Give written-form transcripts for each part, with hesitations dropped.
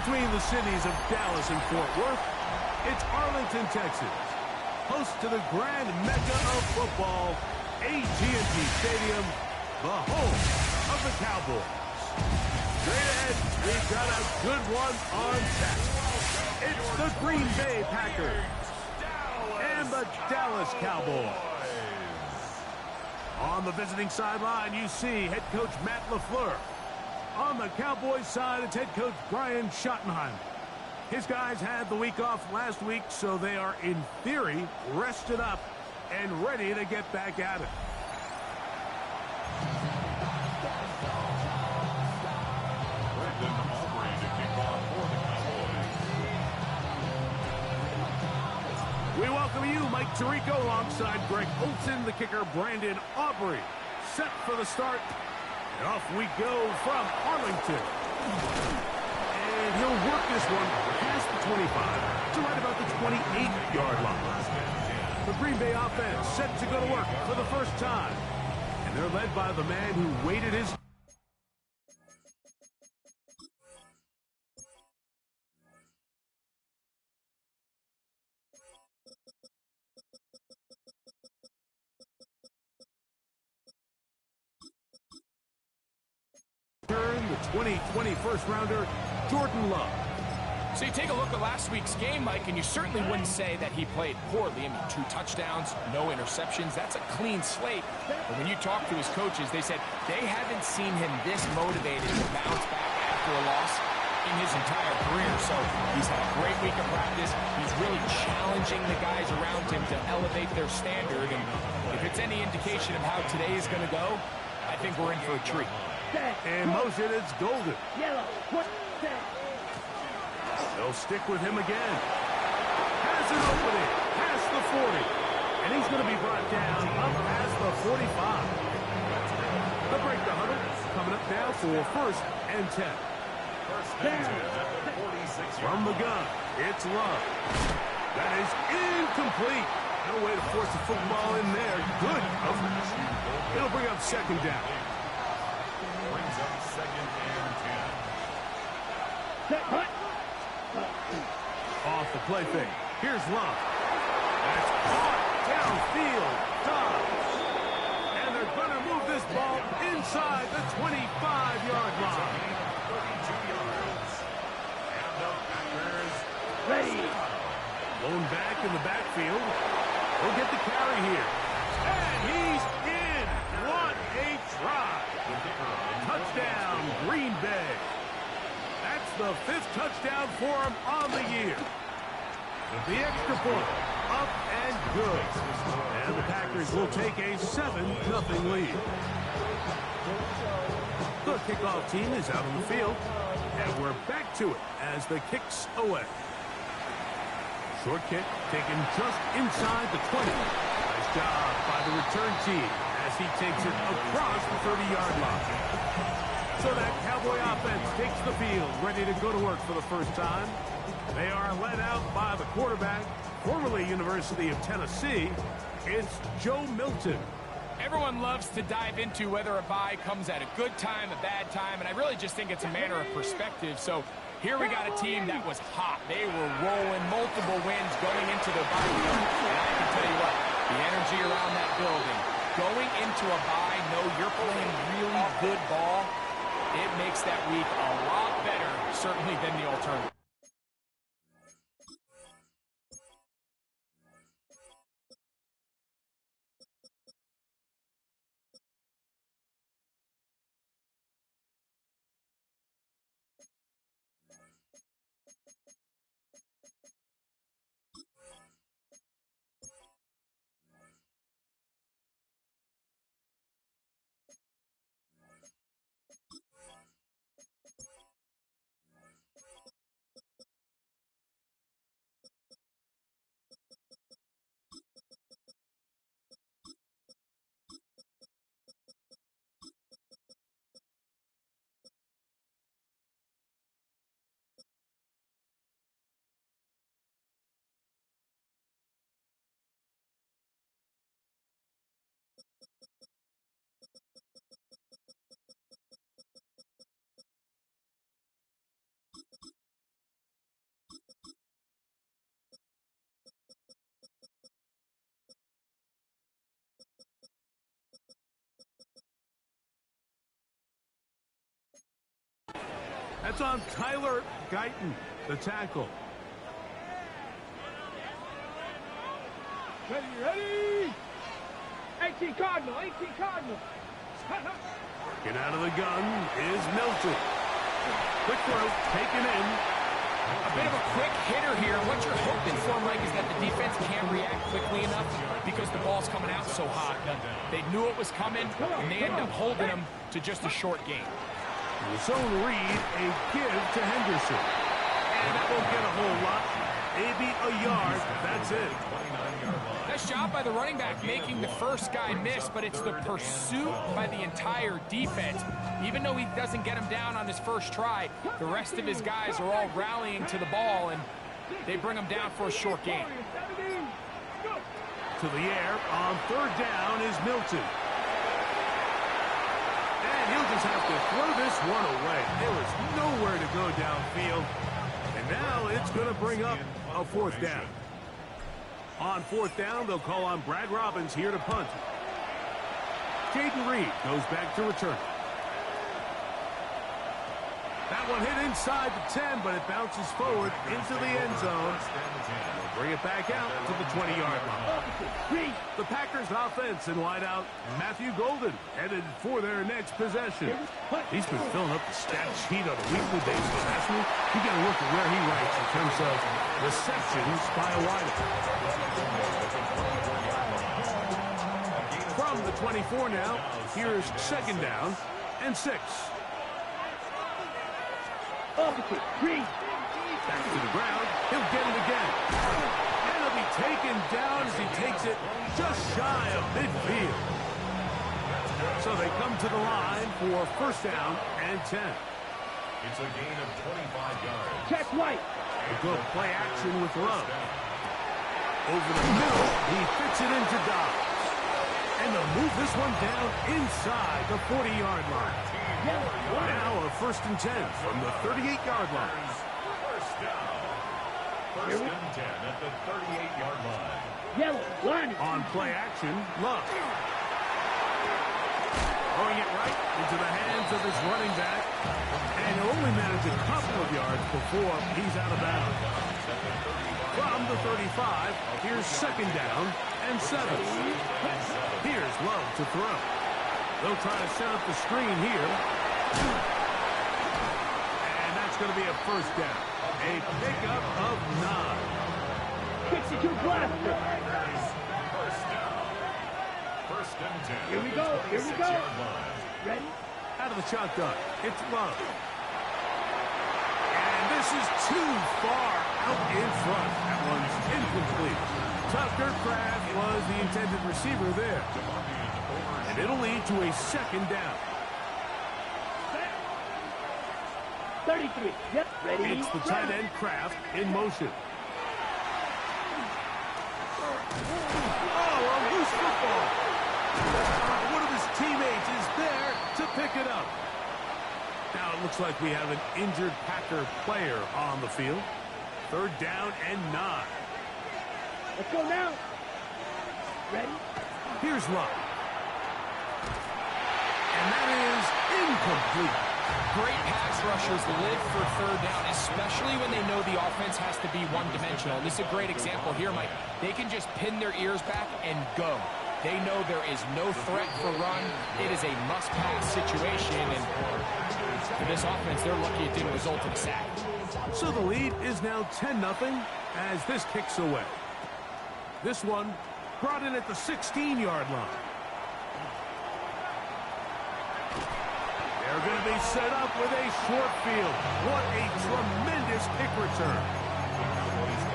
between the cities of Dallas and Fort Worth, it's Arlington, Texas, host to the grand mecca of football, AT&T Stadium, the home of the Cowboys. Straight ahead, we've got a good one on tap. It's the Green Bay Packers and the Dallas Cowboys. On the visiting sideline, you see head coach Matt LaFleur. On the Cowboys side, it's head coach Brian Schottenheimer. His guys had the week off last week, so they are, in theory, rested up and ready to get back at it. We welcome you, Mike Tirico, alongside Greg Olson, the kicker, Brandon Aubrey. Set for the start. And off we go from Arlington. And he'll work this one past the 25 to right about the 28-yard line. The Green Bay offense set to go to work for the first time. And they're led by the man who waited his... the 2020 first-rounder, Jordan Love. So you take a look at last week's game, Mike, and you certainly wouldn't say that he played poorly. I mean, 2 touchdowns, no interceptions. That's a clean slate. But when you talk to his coaches, they said they haven't seen him this motivated to bounce back after a loss in his entire career. So he's had a great week of practice. He's really challenging the guys around him to elevate their standard. And if it's any indication of how today is going to go, I think we're in for a treat. And motion, it's Golden. Yellow. What? They'll stick with him again. Has an opening. Past the 40. And he's going to be brought down up past the 45. The break the huddle. Coming up now for first and 10. From the gun, it's Love. That is incomplete. No way to force the football in there. Good coverage. It'll bring up second down. Brings up second and 10. Off the play fake. Here's Love. That's caught downfield. Dobbs. And they're going to move this ball inside the 25-yard line. 32 yards. And the Packers Ready. Blown back in the backfield. He'll get the carry here. And he's in. What a try. Touchdown, Green Bay. That's the 5th touchdown for him on the year. The extra point, up and good. And the Packers will take a 7-0 lead. The kickoff team is out on the field. And we're back to it as the kick's away. Short kick taken just inside the 20. Nice job by the return team as he takes it across the 30-yard line. So that Cowboy offense takes the field, ready to go to work for the first time. They are led out by the quarterback, formerly University of Tennessee. It's Joe Milton. Everyone loves to dive into whether a bye comes at a good time, a bad time, and I really just think it's a matter of perspective. So here we got a team that was hot. They were rolling, multiple wins going into the bye week. And I can tell you what, the energy around that building, going into a bye, know you're playing really good ball, it makes that week a lot better, certainly, than the alternative. That's on Tyler Guyton, the tackle. Ready! 18 Cardinal, 18 Cardinal. Working out of the gun is Milton. Quick throw, taken in. A bit of a quick hitter here. What you're hoping for, Mike, is that the defense can't react quickly enough because the ball's coming out so hot. They knew it was coming, and they end up holding them to just a short gain. Zone read, a give to Henderson. And that won't get a whole lot. Maybe a yard. That's it. Nice job by the running back making the first guy miss, but it's the pursuit by the entire defense. Even though he doesn't get him down on his first try, the rest of his guys are all rallying to the ball, and they bring him down for a short gain. To the air on third down is Milton. And he'll just have to throw this one away. There was nowhere to go downfield. And now it's going to bring up a fourth down. On fourth down, they'll call on Brad Robbins here to punt. Jaden Reed goes back to return. That one hit inside the 10, but it bounces forward into the end zone. They'll bring it back out to the 20-yard line. The Packers offense in wideout, Matthew Golden, headed for their next possession. He's been filling up the stat sheet on a weekly basis, hasn't he? You got to look at where he ranks in terms of receptions by a wideout. From the 24 now, here's second down and 6. Back to the ground. He'll get it again. And he'll be taken down as he takes it just shy of midfield. So they come to the line for first down and 10. It's a gain of 25 yards. Check White. A good play action with Love. Over the middle, he fits it into Dobbs. And they'll move this one down inside the 40-yard line. Now a first and 10 from the 38-yard line. First down. First and 10 at the 38-yard line. Yellow, line. On play action, Love. Throwing it right into the hands of his running back. And he'll only manage a couple of yards before he's out of bounds. From the 35, here's second down and 7. Here's Love to throw. They'll try to set up the screen here. And that's going to be a first down. A pickup of 9. 62 blaster. First down. First and 10. Here we go. Here we go. Ready? Out of the shotgun, it's Love. And this is too far out in front. That one's incomplete. Tucker Craft was the intended receiver there. And it'll lead to a second down. 33. Yep. Ready? It's the tight end Kraft in motion. Oh, a loose football. One of his teammates is there to pick it up. Now it looks like we have an injured Packer player on the field. Third down and 9. Let's go now. Ready? Here's Love. And that is incomplete. Great pass rushers live for third down, especially when they know the offense has to be one-dimensional. This is a great example here, Mike. They can just pin their ears back and go. They know there is no threat for run. It is a must-pass situation, and for this offense, they're lucky it didn't result in a sack. So the lead is now 10-0 as this kicks away. This one brought in at the 16-yard line. They're going to be set up with a short field. What a tremendous kick return.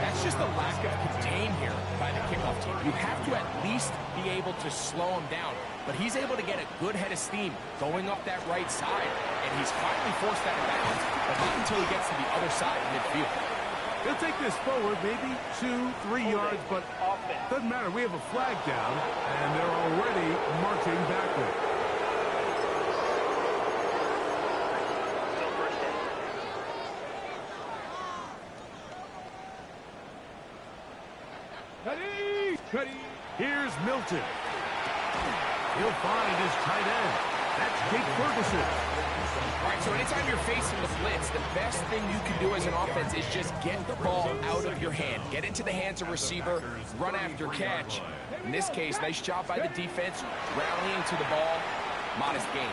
That's just a lack of contain here by the kickoff team. You have to at least be able to slow him down. But he's able to get a good head of steam going up that right side. And he's finally forced out of bounds, but not until he gets to the other side of midfield. He'll take this forward maybe 2-3 yards, but doesn't matter. We have a flag down, and they're already marching backward. Ready? Here's Milton. He'll find his tight end. That's Jake Ferguson. All right, So anytime you're facing the blitz, the best thing you can do as an offense is just get the ball out of your hand. Get into the hands of receiver, run after catch. In this case, nice job by the defense, rallying to the ball. Modest gain.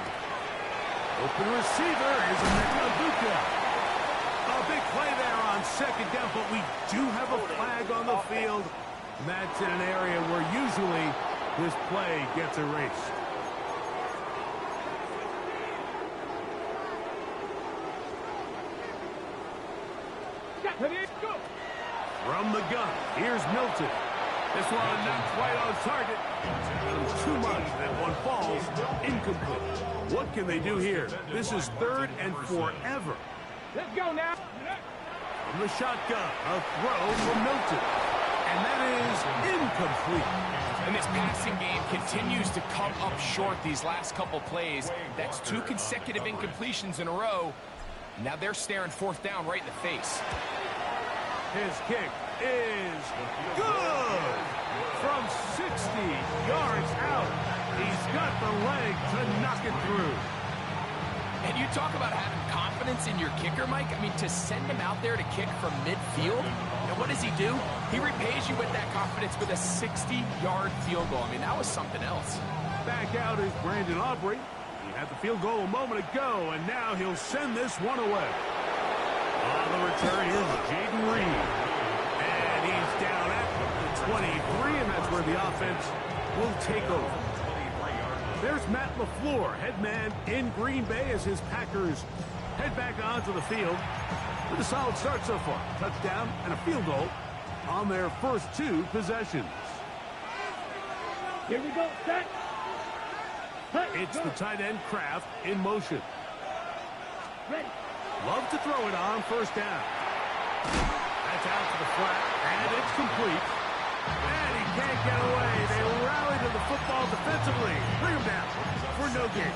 Open receiver is Emeka. A big play there on second down, but we do have a flag on the field. And that's in an area where usually this play gets erased. From the gun, here's Milton. This one not quite on target. Too much. That one falls incomplete. What can they do here? This is 3rd and forever. Let's go now. From the shotgun, a throw from Milton. And that is incomplete. And this passing game continues to come up short these last couple plays. That's 2 consecutive incompletions in a row. Now they're staring 4th down right in the face. His kick is good. From 60 yards out, he's got the leg to knock it through. And you talk about having confidence in your kicker, Mike. I mean, to send him out there to kick from midfield, and what does he do? He repays you with that confidence with a 60-yard field goal. I mean, that was something else. Back out is Brandon Aubrey. He had the field goal a moment ago, and now he'll send this one away. On the return is Jaden Reed. And he's down at the 23, and that's where the offense will take over. There's Matt LaFleur, head man in Green Bay as his Packers head back onto the field with a solid start so far. Touchdown and a field goal on their first 2 possessions. Here we go, set. It's the tight end Kraft in motion. Ready. Love to throw it on 1st down. That's out to the flat, and it's complete. And he can't get away. They rally to the football defensively. Bring him down for no gain.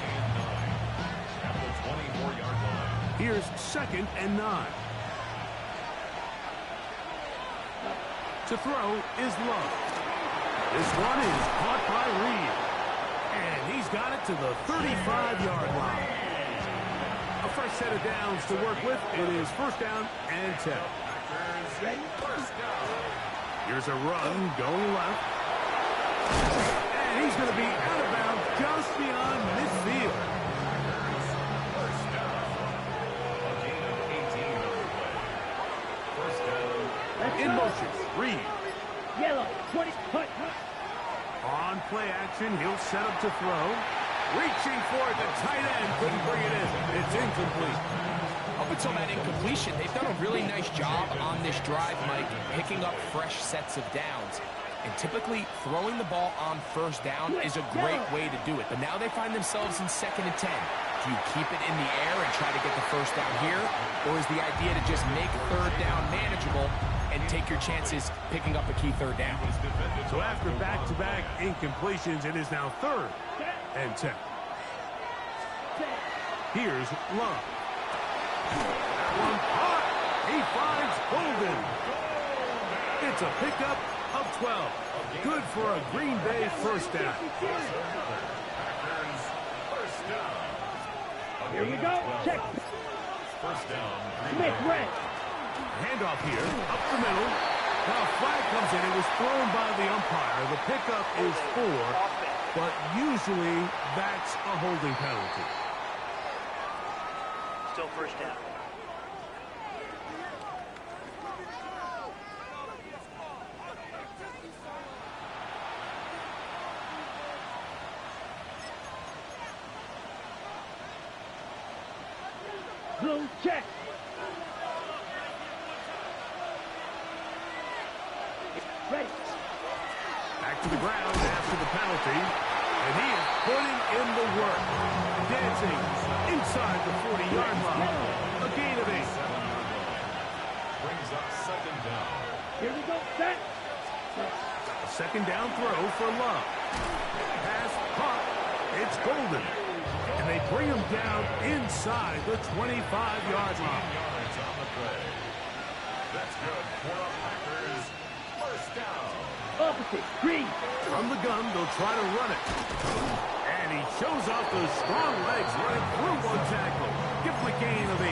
At the 24-yard line. Here's 2nd and 9. To throw is Love. This one is caught by Reed. And he's got it to the 35-yard line. A fresh set of downs to work with. It is 1st down and 10. Here's a run going left. And he's going to be out of bounds just beyond midfield. First down. A gain of 18 on the play. First down. In motion, Reed. Yellow, 20, hut. On play action, he'll set up to throw. Reaching for it, the tight end couldn't bring it in. It's incomplete. Up until that incompletion, they've done a really nice job on this drive, Mike, picking up fresh sets of downs. And typically, throwing the ball on 1st down is a great way to do it. But now they find themselves in 2nd and 10. Do you keep it in the air and try to get the 1st down here? Or is the idea to just make 3rd down manageable and take your chances picking up a key 3rd down? So after back-to-back incompletions, it is now 3rd and 10. Here's Love. One caught. He finds Golden. It's a pickup of 12. Good for a Green Bay 1st down. Here we go, check. First down. Smith, red. Handoff here, up the middle. Now a flag comes in. It was thrown by the umpire. The pickup is 4, but usually that's a holding penalty. Still 1st down. Blue, check. Ready. Back to the ground after the penalty. And he is putting in the work. Dancing inside the 40-yard line. A gain of 8. Brings up 2nd down. Here we go, set. A 2nd down throw for Love. Pass caught. It's Golden. And they bring him down inside the 25-yard line. Yards on the play. That's good for the Packers. First down. Opposite, green. From the gun, they'll try to run it. And he shows off those strong legs running through one tackle. Give him a gain of 8.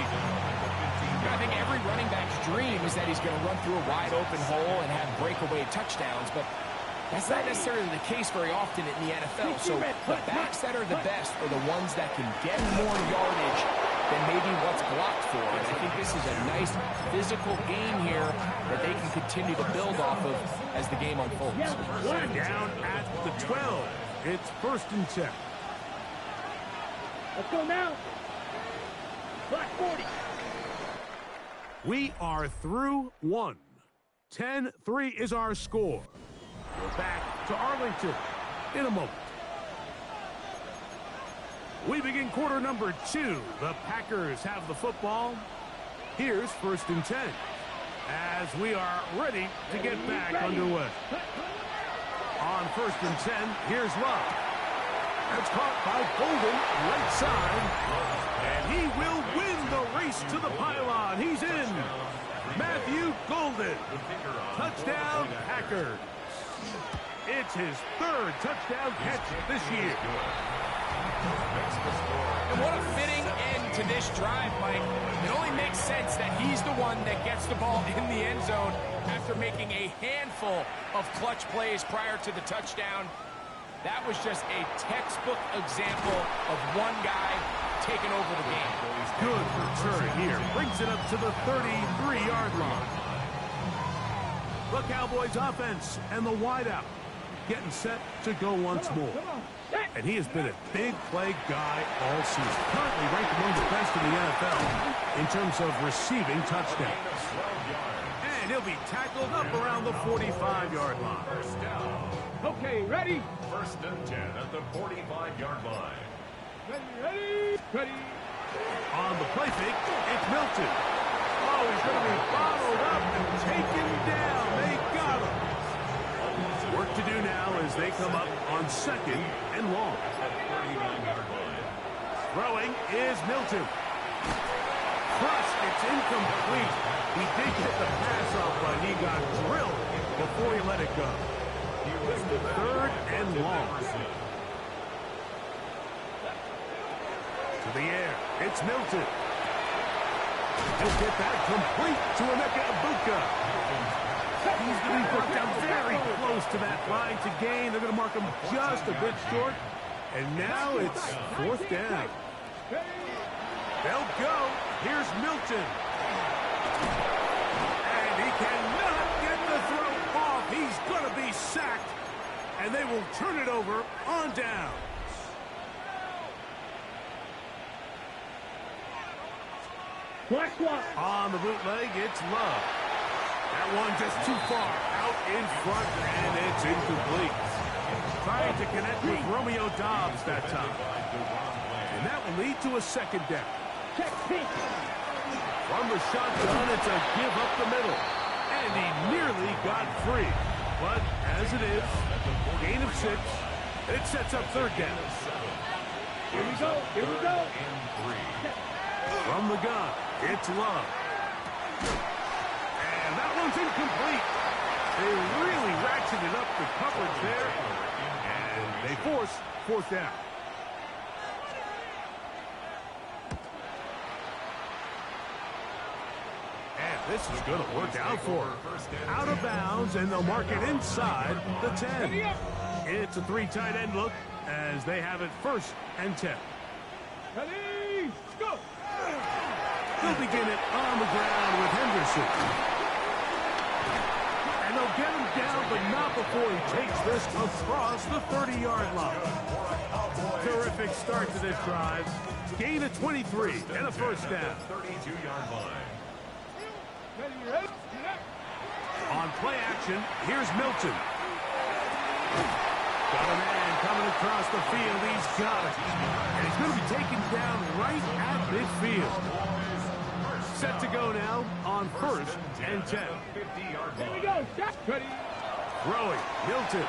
I think every running back's dream is that he's going to run through a wide open hole and have breakaway touchdowns, but that's not necessarily the case very often in the NFL. So the backs that are the best are the ones that can get more yardage than maybe what's blocked for. And I think this is a nice physical game here that they can continue to build off of as the game unfolds. Down at the 12. It's 1st and 10. Let's go now. Black 40. We are through 1. 10-3 is our score. We're back to Arlington in a moment. We begin quarter number 2. The Packers have the football. Here's 1st and 10 as we are ready to get back underway. On 1st and 10, here's Love. That's caught by Golden, right side. And he will win the race to the pylon. He's in. Matthew Golden. Touchdown, Packers. It's his 3rd touchdown catch this year. And what a fitting end to this drive, Mike. It only makes sense that he's the one that gets the ball in the end zone after making a handful of clutch plays prior to the touchdown. That was just a textbook example of one guy taking over the game. Good return here. Brings it up to the 33-yard line. The Cowboys offense and the wideout getting set to go once more. And he has been a big play guy all season. Currently ranked among the best in the NFL in terms of receiving touchdowns. And he'll be tackled up around the 45-yard line. Okay, ready? 1st and 10 at the 45-yard line. Ready. On the play fake, it's Milton. Oh, he's going to be bottled up and taken down. They got him. Work to do now as they come up on 2nd and long. Throwing is Milton. Crushed, it's incomplete. He did get the pass off, but he got drilled before he let it go. 3rd and long. To the air, it's Milton. He'll get that complete to Emeka Egbuka. He's going to be brought down very close to that line to gain. They're going to mark him just a bit short. And now it's 4th down. They'll go. Here's Milton. And he cannot get the throw off. He's going to be sacked. And they will turn it over on down. Black swap. On the bootleg, it's Love. That one just too far out in front, and it's incomplete. Trying to connect with Romeo Doubs that time. And that will lead to a 2nd down. Check pitch. From the shotgun, it's a give up the middle. And he nearly got free. But as it is, gain of 6. It sets up 3rd down. Here we go. From the gun, it's Love. And that one's incomplete. They really ratcheted up the coverage there. And they force 4th down. And this is going to work out for him. Out of bounds, and they'll mark it inside the 10. It's a 3 tight end look as they have it 1st and 10. Ready, go. They'll begin it on the ground with Henderson. And they'll get him down, but not before he takes this across the 30-yard line. Terrific start to this drive. Gain of 23 and a 1st down. 32-yard line. Ready. On play action, here's Milton. Got a man coming across the field. He's got it. And he's going to be taken down right at midfield. Set to go now on 1st and 10. 50-yard Here we line. go. Ready. Throwing, Milton.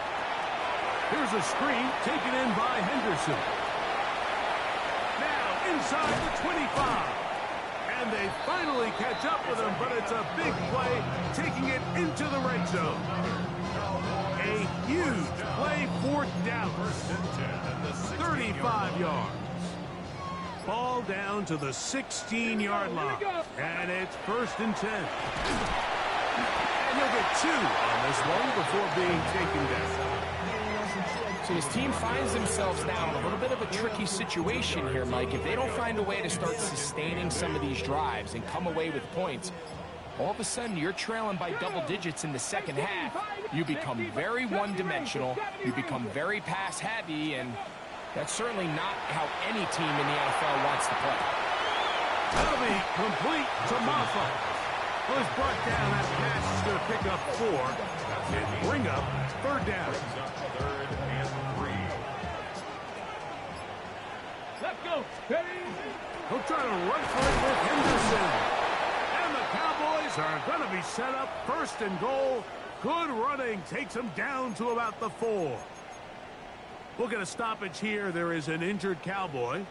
Here's a screen taken in by Henderson. Now inside the 25. And they finally catch up with him, but it's a big play, taking it into the red zone. A huge play, fourth down. 35 yards. Ball down to the 16-yard line. And it's 1st and 10. And he'll get 2 on this one before being taken down. So his team finds themselves now in a little bit of a tricky situation here, Mike. If they don't find a way to start sustaining some of these drives and come away with points, all of a sudden you're trailing by double digits in the second half. You become very one-dimensional. You become very pass-heavy, and that's certainly not how any team in the NFL wants to play. That'll be complete to Maffa. Well, he's brought down. That pass is going to pick up 4 and bring up 3rd down. 3rd and 3. Let's go. Ready? He'll try to run for it with Henderson. And the Cowboys are going to be set up 1st and goal. Good running. Takes them down to about the 4. We'll get a stoppage here. There is an injured Cowboy.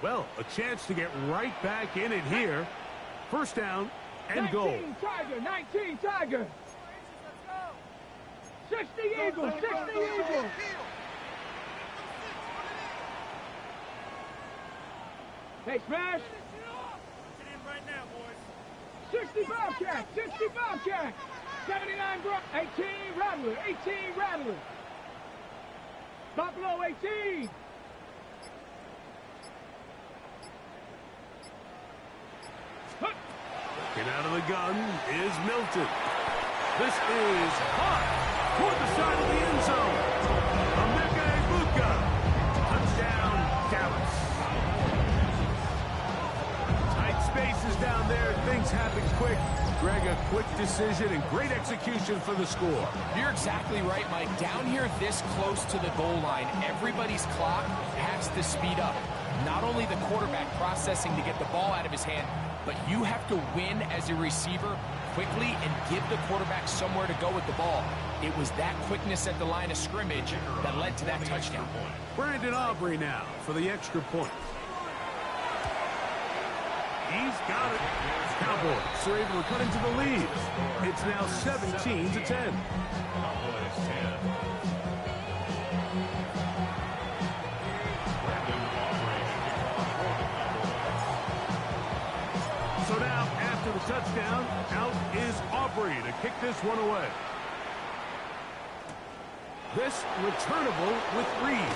Well, a chance to get right back in it here. 1st down and goal. 19 Tiger, 19 Tiger. 60 Eagle, 60 Eagle. Hey, Smash. 60 Bobcat, 60 Bobcat. 79 18 Rattler, 18 Rattler. Buffalo 18. Get out of the gun is Milton. This is hot toward the side of the end zone. Emeka Egbuka. Touchdown, Dallas. Tight spaces down there. Things happen quick. Greg, a quick decision and great execution for the score. You're exactly right, Mike. Down here this close to the goal line, everybody's clock has to speed up. Not only the quarterback processing to get the ball out of his hand, but you have to win as a receiver quickly and give the quarterback somewhere to go with the ball. It was that quickness at the line of scrimmage that led to that touchdown. Brandon Aubrey now for the extra point. He's got it. Cowboys are able to cut into the lead. It's now 17 to 10. Cowboys 10. So now, after the touchdown, out is Aubrey to kick this one away. This returnable with Reed.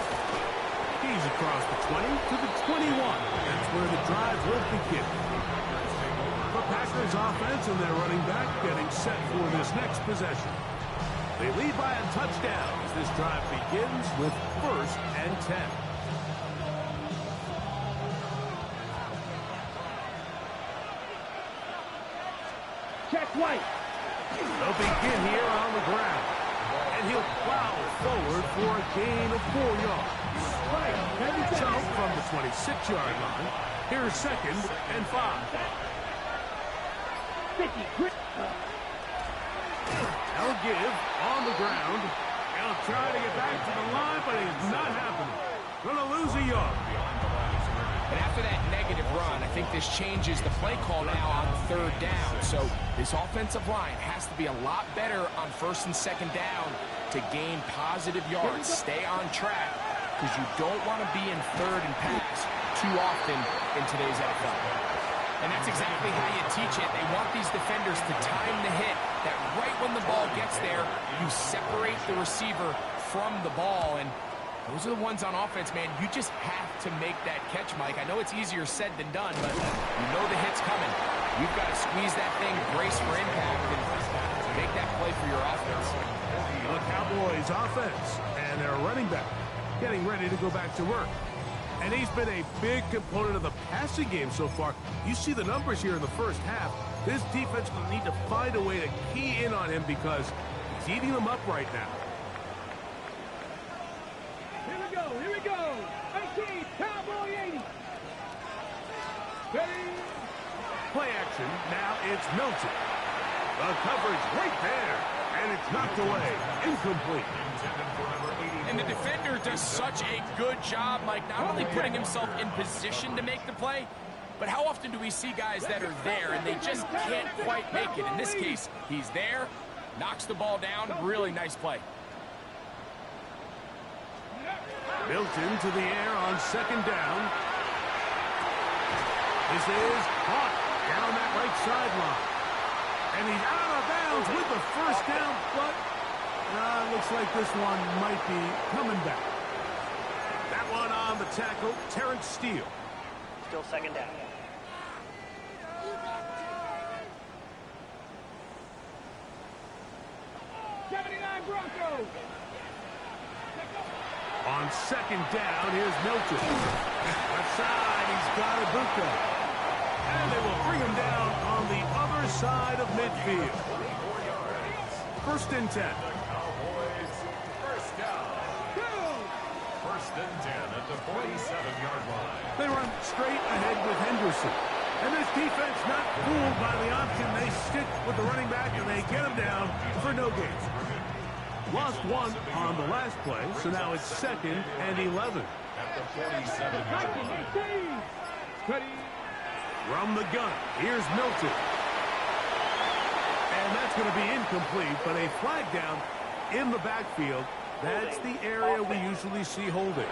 He's across the 20 to the 21. That's where the drive will begin. The Packers offense and their running back getting set for this next possession. They lead by a touchdown as this drive begins with 1st and 10. Check White. They'll begin here on the ground. And he'll plow forward for a gain of 4 yards. So from the 26-yard line, here's 2nd and 5. 50. They'll give on the ground. They'll try to get back to the line, but it's not happening. Gonna lose a yard. And after that negative run, I think this changes the play call now on 3rd down. So this offensive line has to be a lot better on 1st and 2nd down to gain positive yards. Stay on track because you don't want to be in 3rd and pass too often in today's NFL. And that's exactly how you teach it. They want these defenders to time the hit, that right when the ball gets there, you separate the receiver from the ball. And those are the ones on offense, man. You just have to make that catch, Mike. I know it's easier said than done, but you know the hit's coming. You've got to squeeze that thing, brace for impact, and make that play for your offense. The Cowboys offense and their running back getting ready to go back to work. And he's been a big component of the passing game so far. You see the numbers here in the first half. This defense will need to find a way to key in on him because he's eating them up right now. Here we go. 18, Cowboy 80. Ready? Play action. Now it's Milton. The coverage right there. And it's knocked away. Incomplete. And the defender does such a good job, Mike, not only putting himself in position to make the play, but how often do we see guys that are there and they just can't quite make it? In this case, he's there, knocks the ball down. Really nice play. Milton to the air on second down. This is caught down that right sideline. And he's out of bounds with the first down, but looks like this one might be coming back. That one on the tackle, Terrence Steele. Still second down. Broncos. On second down, here's Milton. Left side, he's got Ibuka. And they will bring him down on the other side of midfield. First and 10. Cowboys, first down. First and 10 at the 47-yard line. They run straight ahead with Henderson. And this defense not fooled by the option. They stick with the running back and they get him down for no gain. Lost one on the last play, so now it's second and 11. At the 47-yard line. From the gun, here's Milton. And that's going to be incomplete, but a flag down in the backfield. That's the area we usually see holding.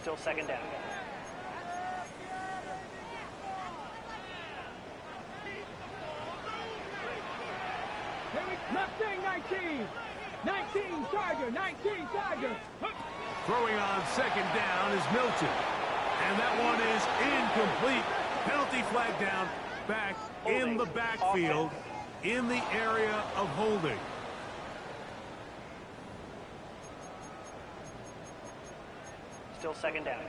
Still second down. Left wing, 19. 19, Tiger. 19, Tiger. Throwing on second down is Milton. And that one is incomplete. Penalty flag down back in the backfield in the area of holding. Still second down.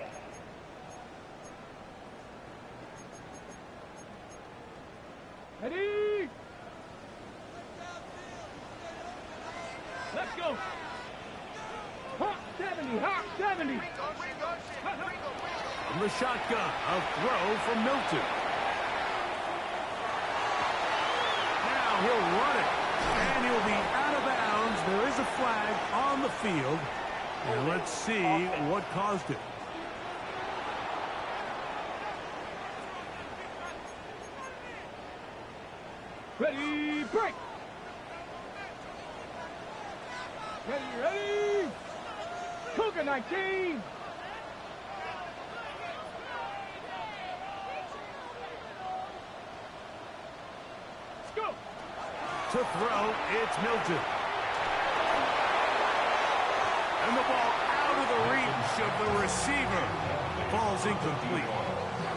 Ready? Let's go. Hawk 70, Hawk 70. From the shotgun, a throw from Milton. Now he'll run it. And he'll be out of bounds. There is a flag on the field. And let's see what caused it. Ready, break. Ready. Cougar 19. Let's go. To throw, it's Milton. And the ball out of the reach of the receiver. Ball's incomplete.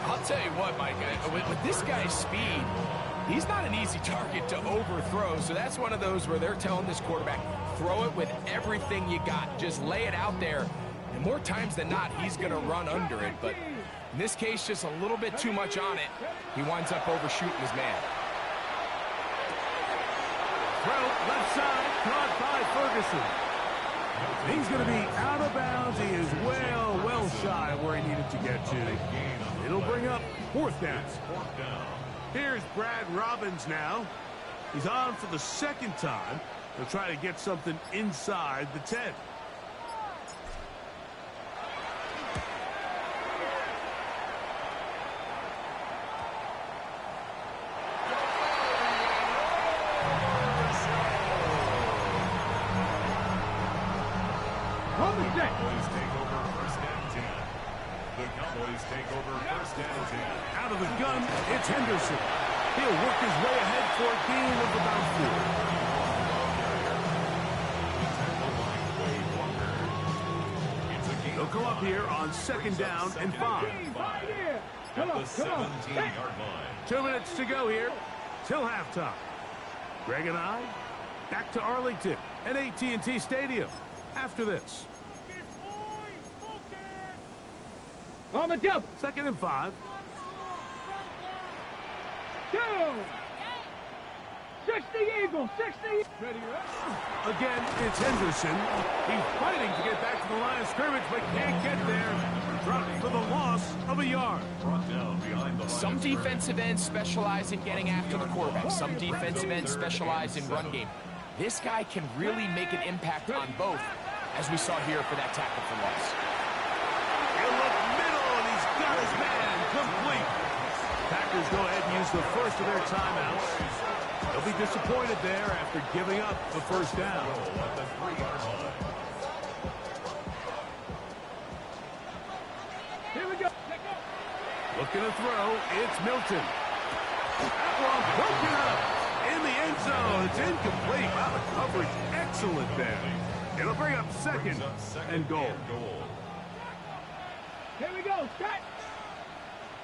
I'll tell you what, Mike, with this guy's speed, he's not an easy target to overthrow, so that's one of those where they're telling this quarterback, throw it with everything you got. Just lay it out there, and more times than not, he's going to run under it. But in this case, just a little bit too much on it. He winds up overshooting his man. Throw, left side, caught by Ferguson. He's going to be out of bounds. He is well shy of where he needed to get to. It'll bring up fourth down. Here's Brad Robbins now. He's on for the second time. He'll try to get something inside the 10. Cowboys take over first and 10. The Cowboys take over first and 10. Out of the gun, it's Henderson. He'll work his way ahead for a gain of about 4. He'll come up here on second down and 5. At the 17-yard line. 2 minutes to go here till halftime. Greg and I back to Arlington at AT&T Stadium after this. On the double. Second and 5. Go. 60 Eagles. 60. Ready. Again, it's Henderson. He's fighting to get back to the line of scrimmage, but can't get there. Dropped for the loss of a yard. Brought down behind the line. Some defensive ends specialize in getting after the quarterback. Some defensive ends specialize in run game. This guy can really make an impact on both, as we saw here for that tackle for loss. He'll look middle, and he's got his man complete. Packers go ahead and use the first of their timeouts. He'll be disappointed there after giving up the first down. At the 3-yard line. Here we go. Looking to throw, it's Milton. That one broken up in the end zone. It's incomplete. Wow, the coverage excellent there. It'll bring up second and goal. Here we go. Set.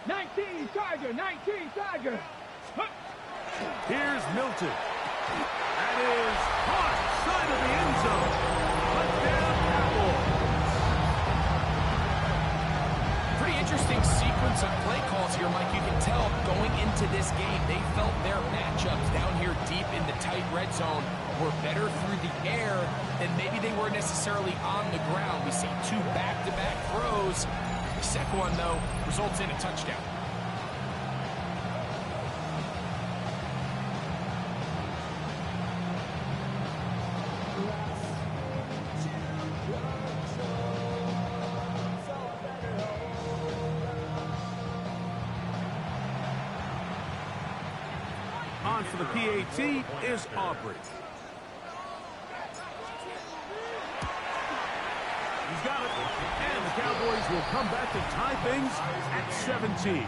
19 Tiger. 19 Tiger. Here's Milton. That is caught side of the end zone. Touchdown, Cowboys. Pretty interesting sequence of play calls here, Mike. You can tell going into this game, they felt their matchups down here deep in the tight red zone were better through the air than maybe they were necessarily on the ground. We see 2 back-to-back throws. The second one, though, results in a touchdown. On for the PAT is Aubrey. He's got it. And the Cowboys will come back to tie things at 17.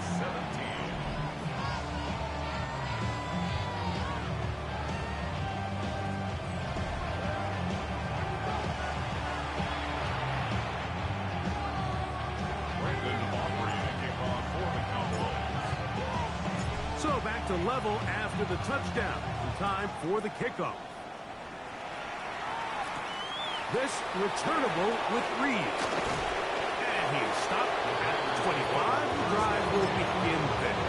So back to level after the touchdown. Time for the kickoff. This returnable with Reed. And he's stopped at 25. The drive will begin there.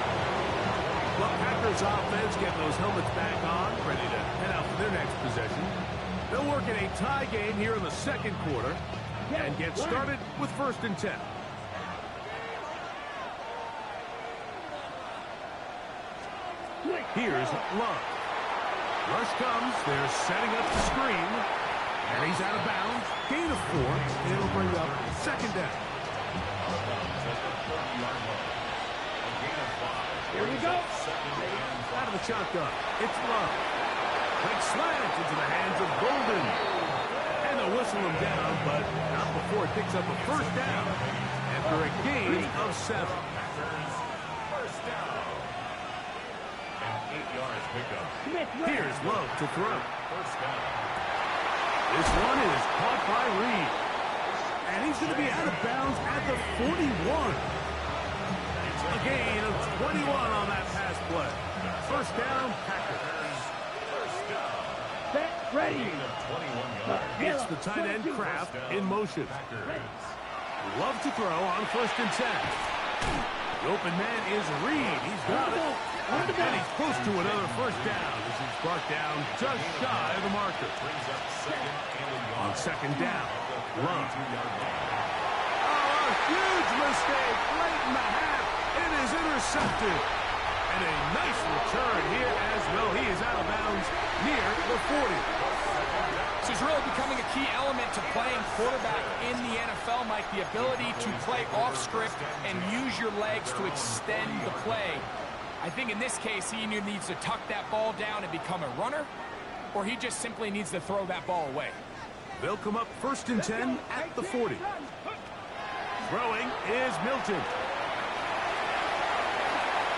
Well, Packers offense getting those helmets back on, ready to head out for their next possession. They'll work in a tie game here in the second quarter and get started with 1st and 10. Here's Love. Rush comes. They're setting up the screen. And he's out of bounds. Gain of 4. It'll bring up 2nd down. Here we go. Out of the shotgun. It's Love. Quick slant into the hands of Golden. And they'll whistle him down, but not before it picks up a 1st down after a gain of 7. First down. 8 yards pickup. Here's Love to throw. First down. This one is caught by Reed. And he's going to be out of bounds at the 41. A gain of 21 on that pass play. First down, Packers. First down. Set. Ready. Gain of 21 yards. It's the tight end Kraft in motion. Packers. Love to throw on 1st and 10. The open man is Reed. He's got it. And he's close to another 1st down. This is brought down just shy of the marker. Brings up second and a On yard. 2nd down, Love. 32-yard line. Oh, a huge mistake late in the half. It is intercepted. And a nice return here as well. He is out of bounds near the 40. This is really becoming a key element to playing quarterback in the NFL, Mike. The ability to play off script and use your legs to extend the play. I think in this case, he either needs to tuck that ball down and become a runner, or he just simply needs to throw that ball away. They'll come up 1st and 10 at the 40. Throwing is Milton.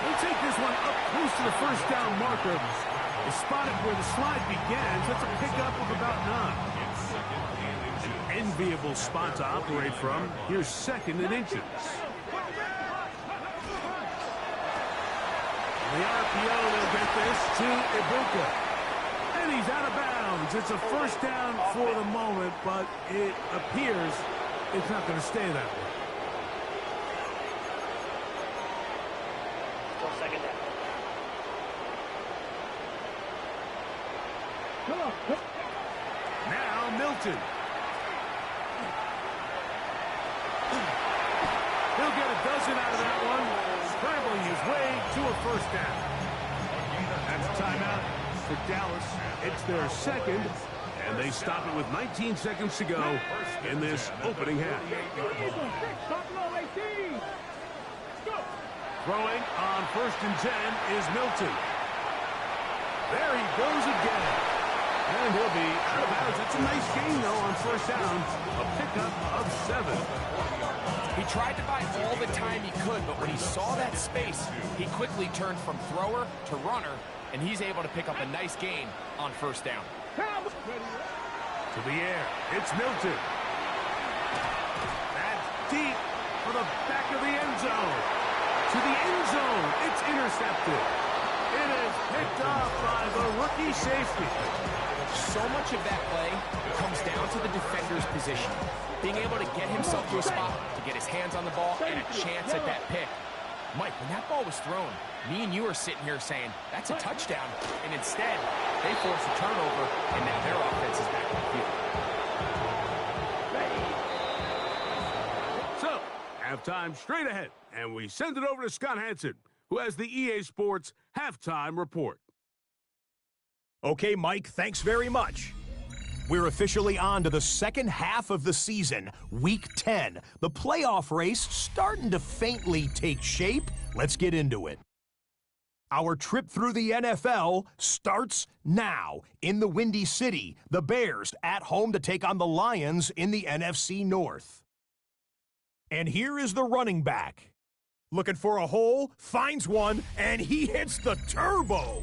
They'll take this one up close to the 1st down marker. They spot it where the slide begins. That's a pickup of about 9. An enviable spot to operate from. Here's 2nd and inches. The RPO, they'll get this to Ibuka. And he's out of bounds. It's a 1st down for the moment, but it appears it's not going to stay that way. Still 2nd down. Come on. Now Milton. He'll get a dozen out of that one. Scrambling his way to a 1st down. That's a timeout for Dallas. It's their 2nd, and they stop it with 19 seconds to go in this opening half. Throwing on 1st and 10 is Milton. There he goes again. And he'll be out of bounds. It's a nice gain, though, on first down. A pickup of 7. He tried to buy all the time he could, but when he saw that space, he quickly turned from thrower to runner, and he's able to pick up a nice gain on first down. To the air. It's Milton. That's deep for the back of the end zone. To the end zone. It's intercepted. It is picked off by the rookie safety. So much of that play comes down to the defender's position. Being able to get himself to a spot, to get his hands on the ball, and a chance at that pick. Mike, when that ball was thrown, me and you are sitting here saying, that's a touchdown. And instead, they force a turnover, and now their offense is back on the field. So, halftime straight ahead, and we send it over to Scott Hansen, who has the EA Sports halftime report. Okay, Mike, thanks very much. We're officially on to the second half of the season, Week 10. The playoff race starting to faintly take shape. Let's get into it. Our trip through the NFL starts now. In the Windy City, the Bears at home to take on the Lions in the NFC North. And here is the running back. Looking for a hole, finds one, and he hits the turbo.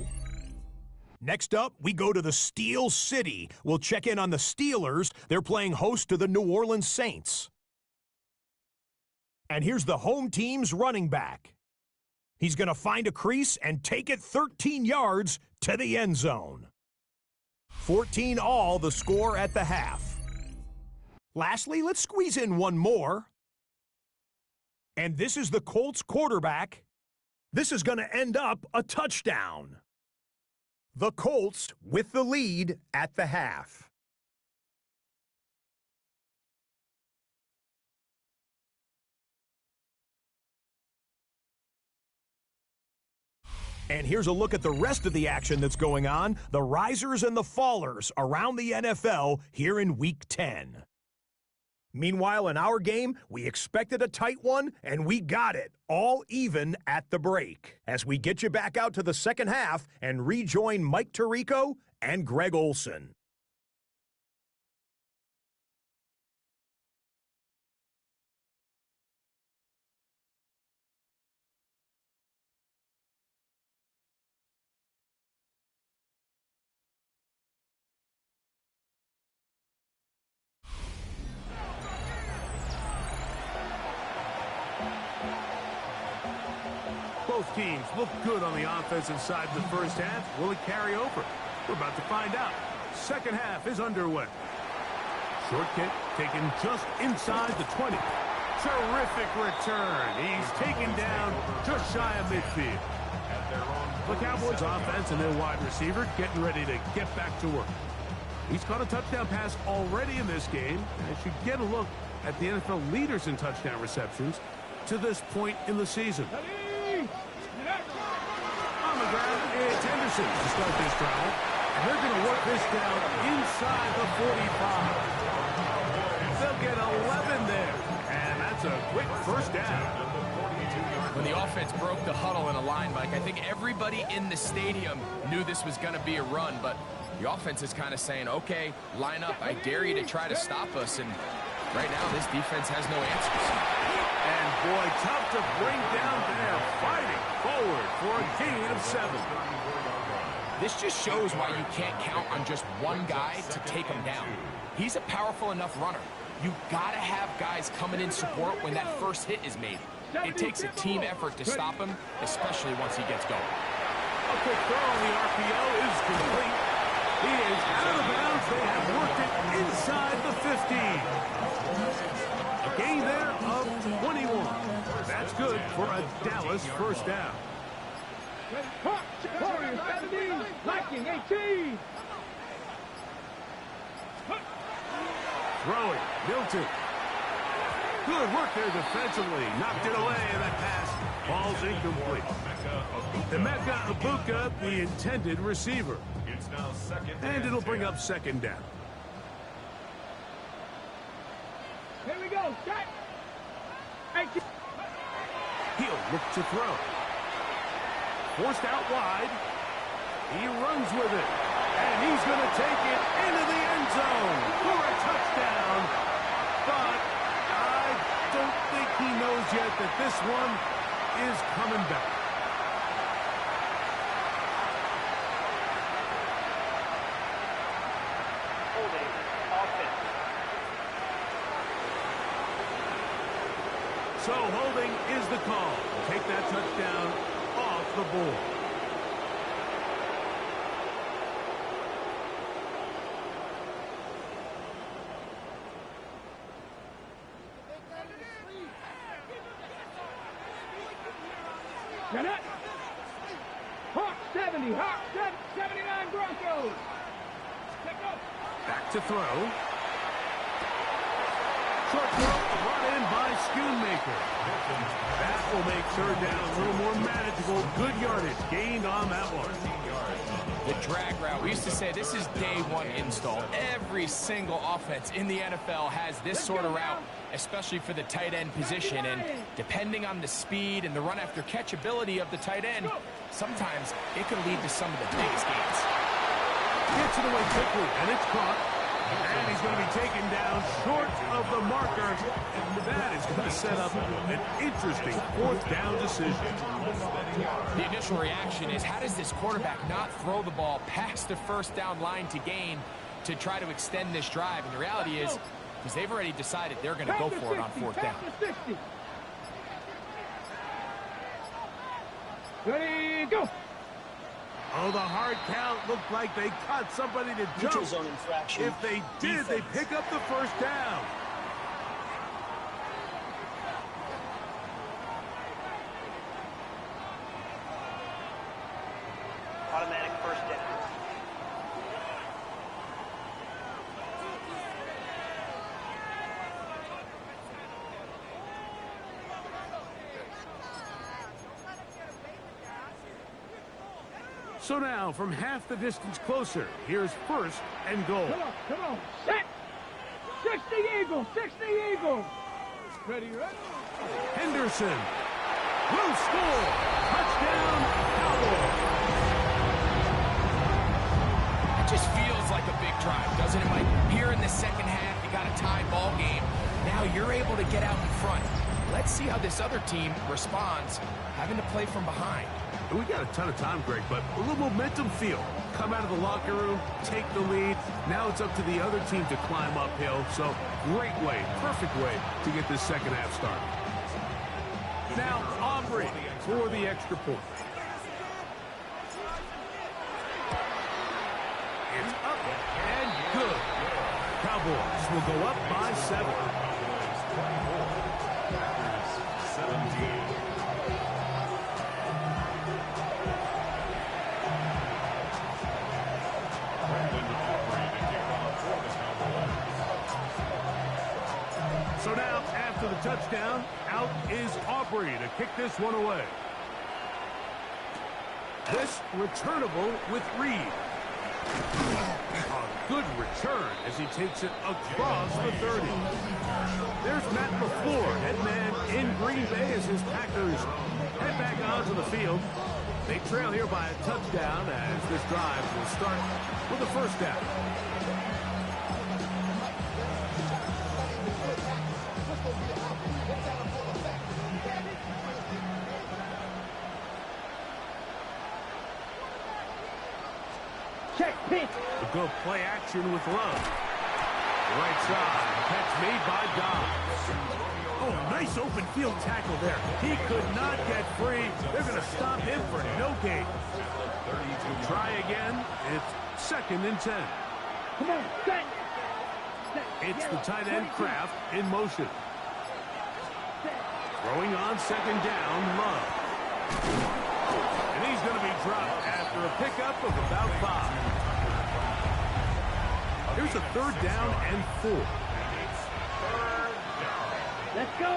Next up, we go to the Steel City. We'll check in on the Steelers. They're playing host to the New Orleans Saints. And here's the home team's running back. He's going to find a crease and take it 13 yards to the end zone. 14 all, the score at the half. Lastly, let's squeeze in one more. And this is the Colts quarterback. This is going to end up a touchdown. The Colts with the lead at the half. And here's a look at the rest of the action that's going on, the risers and the fallers around the NFL here in Week 10. Meanwhile, in our game, we expected a tight one, and we got it, all even at the break. As we get you back out to the second half and rejoin Mike Tirico and Greg Olson. Both teams look good on the offensive side of the first half. Will it carry over? We're about to find out. Second half is underway. Short kick taken just inside the 20. Terrific return. He's taken down just shy of midfield. The Cowboys offense and their wide receiver getting ready to get back to work. He's caught a touchdown pass already in this game. And should get a look at the NFL leaders in touchdown receptions to this point in the season. On the ground, it's Henderson to start this drive. And they're going to work this down inside the 45. They'll get 11 there. And that's a quick first down. When the offense broke the huddle in a line, Mike, I think everybody in the stadium knew this was going to be a run, but the offense is kind of saying, okay, line up. I dare you to try to stop us. And right now, this defense has no answers. And boy, tough to bring down there, fighting forward for a gain of 7. This just shows why you can't count on just one guy to take him down. He's a powerful enough runner. You gotta have guys coming in support when that first hit is made. It takes a team effort to stop him, especially once he gets going. A quick throw on the RPO is complete. He is out of bounds. They have worked it inside the 15. A gain there of 21. That's good for a Dallas first down. Warriors 17, Vikings 18. Throwing, Milton. Good work there defensively. Knocked it away, and that pass falls incomplete. Emeka Ibuka, the intended receiver. And it'll bring up second down. Here we go, set. 18. He'll look to throw. Forced out wide. He runs with it. And he's going to take it into the end zone for a touchdown. But I don't think he knows yet that this one is coming back. Holding offense. So holding is the call. Take that touchdown off the board. Get it. Hawk 70. Hawk 79 Broncos. Take up. Back to throw. Short throw brought in by Schoonmaker. That will make third down a little more manageable. Good yardage gained on that one. The drag route, we used to say this is day one install. Every single offense in the NFL has this sort of route, especially for the tight end position. And depending on the speed and the run after catch ability of the tight end, sometimes it can lead to some of the biggest gains. Gets it away quickly, and it's caught. And he's going to be taken down short of the marker. And that is going to set up an interesting fourth down decision. The initial reaction is, how does this quarterback not throw the ball past the first down line to gain to try to extend this drive? And the reality is, because they've already decided they're going to go for it on fourth down. Ready, go. Oh, the hard count looked like they cut somebody to jump. Neutral zone infraction. If they did, they pick up the first down. Automatic first down. So now, from half the distance closer, here's first and goal. Come on, set. 60 Eagles, 60 Eagles. Ready, ready. Henderson will score. Touchdown, Cowboys. It just feels like a big drive, doesn't it, Mike? Here in the second half, you got a tie ball game. Now you're able to get out in front. Let's see how this other team responds, having to play from behind. We got a ton of time, Greg, but a little momentum feel. Come out of the locker room, take the lead. Now it's up to the other team to climb uphill. So great way, perfect way to get this second half started. Now Aubrey for the extra point. It's up and good. Cowboys will go up by 7. 17. So now, after the touchdown, out is Aubrey to kick this one away. This returnable with Reed. A good return as he takes it across the 30. There's Matt LaFleur, head man in Green Bay as his Packers head back onto the field. They trail here by a touchdown as this drive will start with a first down. Check, pitch. A good play action with Love. Right side, catch made by Dobbs. Oh, nice open field tackle there. He could not get free. They're going to stop him for no gain. Try again. It's 2nd and 10. Come on, set. It's the tight end Kraft in motion. Throwing on 2nd down, Love. And he's going to be dropped after a pickup of about 5. Here's a 3rd down and 4. Let's go.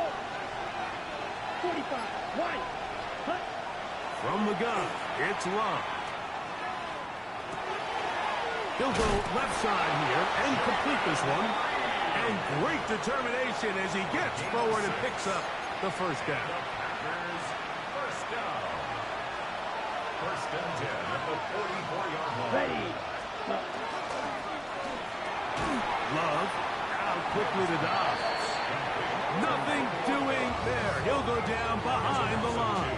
45, right. Hut. From the gun, it's Love. He'll go left side here and complete this one. And great determination as he gets forward and picks up the first down. First and 10 at the 44-yard line. Ready. Love out quickly to Dobbs. Nothing doing there. He'll go down behind the line.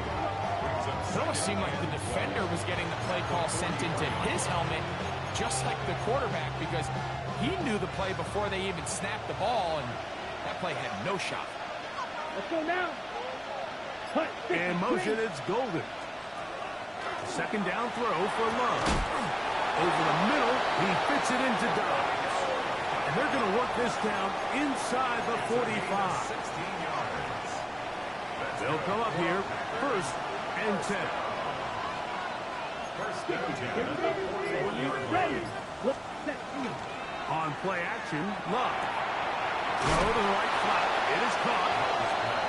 It almost seemed like the defender was getting the play call sent into his helmet, just like the quarterback, because he knew the play before they even snapped the ball, and that play had no shot. Let's go now. In motion, it's Golden. Second down throw for Love. Over the middle, he fits it into Dobbs. And they're going to work this down inside the 45. 16 yards. They'll come up here, first and 10. First and 10 at the 41-yard Ready. line. On play action, Love. Throw to the right flat. It is caught.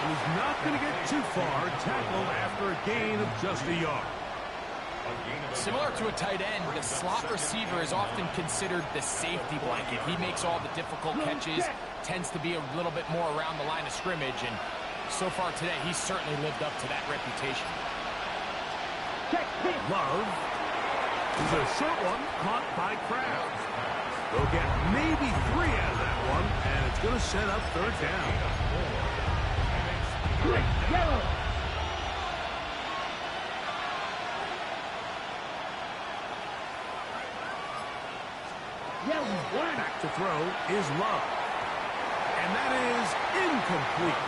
And he's not going to get too far. Tackled after a gain of just a yard. Similar to a tight end, the slot receiver is often considered the safety blanket. He makes all the difficult catches, tends to be a little bit more around the line of scrimmage, and so far today, he's certainly lived up to that reputation. Love is a short one caught by Kraft. They'll get maybe 3 out of that one, and it's going to set up third down. Yellow. Back to throw is Love. And that is incomplete.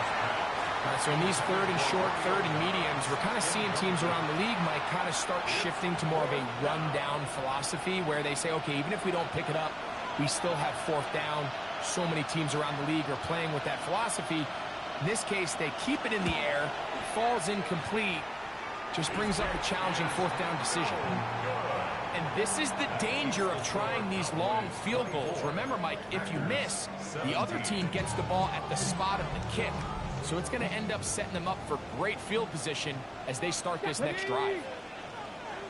So in these third and short, third and mediums, we're kind of seeing teams around the league might kind of start shifting to more of a run-down philosophy where they say, okay, even if we don't pick it up, we still have fourth down. So many teams around the league are playing with that philosophy. In this case, they keep it in the air, falls incomplete, just brings up a challenging fourth down decision. And this is the danger of trying these long field goals. Remember, Mike, if you miss, the other team gets the ball at the spot of the kick. So it's going to end up setting them up for great field position as they start this next drive.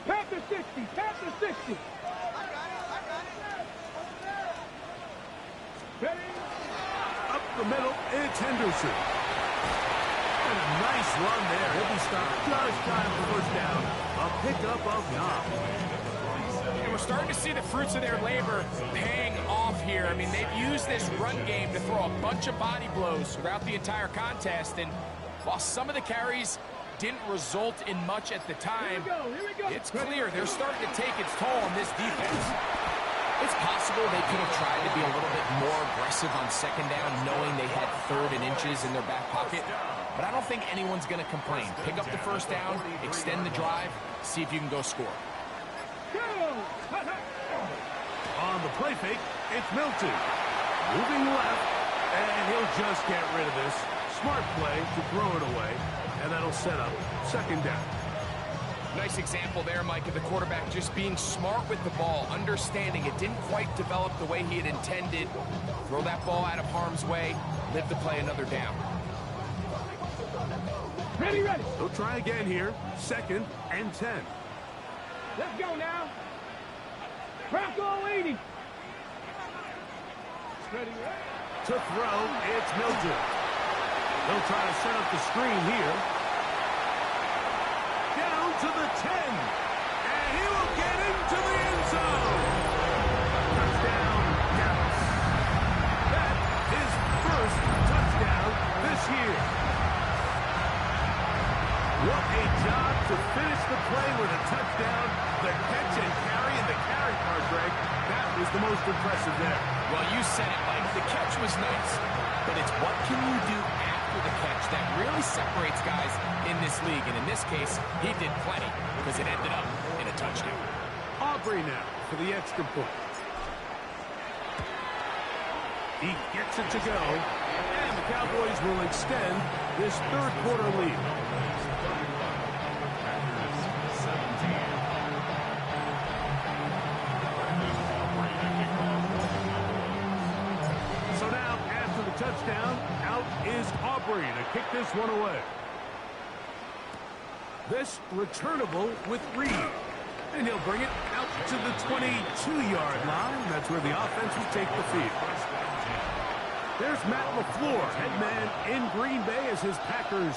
Past the 60. Past the 60. Ready. Up the middle, it's Henderson. And a nice run there. He'll be stopped just shy of the first down. A pickup of 9. And we're starting to see the fruits of their labor paying off here. I mean, they've used this run game to throw a bunch of body blows throughout the entire contest. And while some of the carries didn't result in much at the time, it's clear they're starting to take its toll on this defense. It's possible they could have tried to be a little bit more aggressive on second down, knowing they had third and inches in their back pocket. But I don't think anyone's going to complain. Pick up the first down, extend the drive, see if you can go score. On the play fake, it's Milton. Moving left, and he'll just get rid of this. Smart play to throw it away, and that'll set up second down. Nice example there, Mike, of the quarterback just being smart with the ball, understanding it didn't quite develop the way he had intended. Throw that ball out of harm's way, live to play another down. Ready, ready. They'll try again here. Second and 10. Let's go now. Bronco 80. Ready, ready. To throw, it's Milton. They'll try to set up the screen here. Down to the 10. And he will get into the end zone. Touchdown, Dallas. That is first touchdown this year. What a job to finish the play with a touchdown. The catch and carry and the carry part, Greg. That was the most impressive there. Well, you said it, Mike. The catch was nice, but it's what can you do after the catch that really separates guys in this league. And in this case, he did plenty because it ended up in a touchdown. Aubrey now for the extra point. He gets it to go, and the Cowboys will extend this third quarter lead. So now, after the touchdown, out is Aubrey to kick this one away. This returnable with Reed. And he'll bring it out to the 22-yard line. That's where the offense will take the field. There's Matt LaFleur, head man in Green Bay as his Packers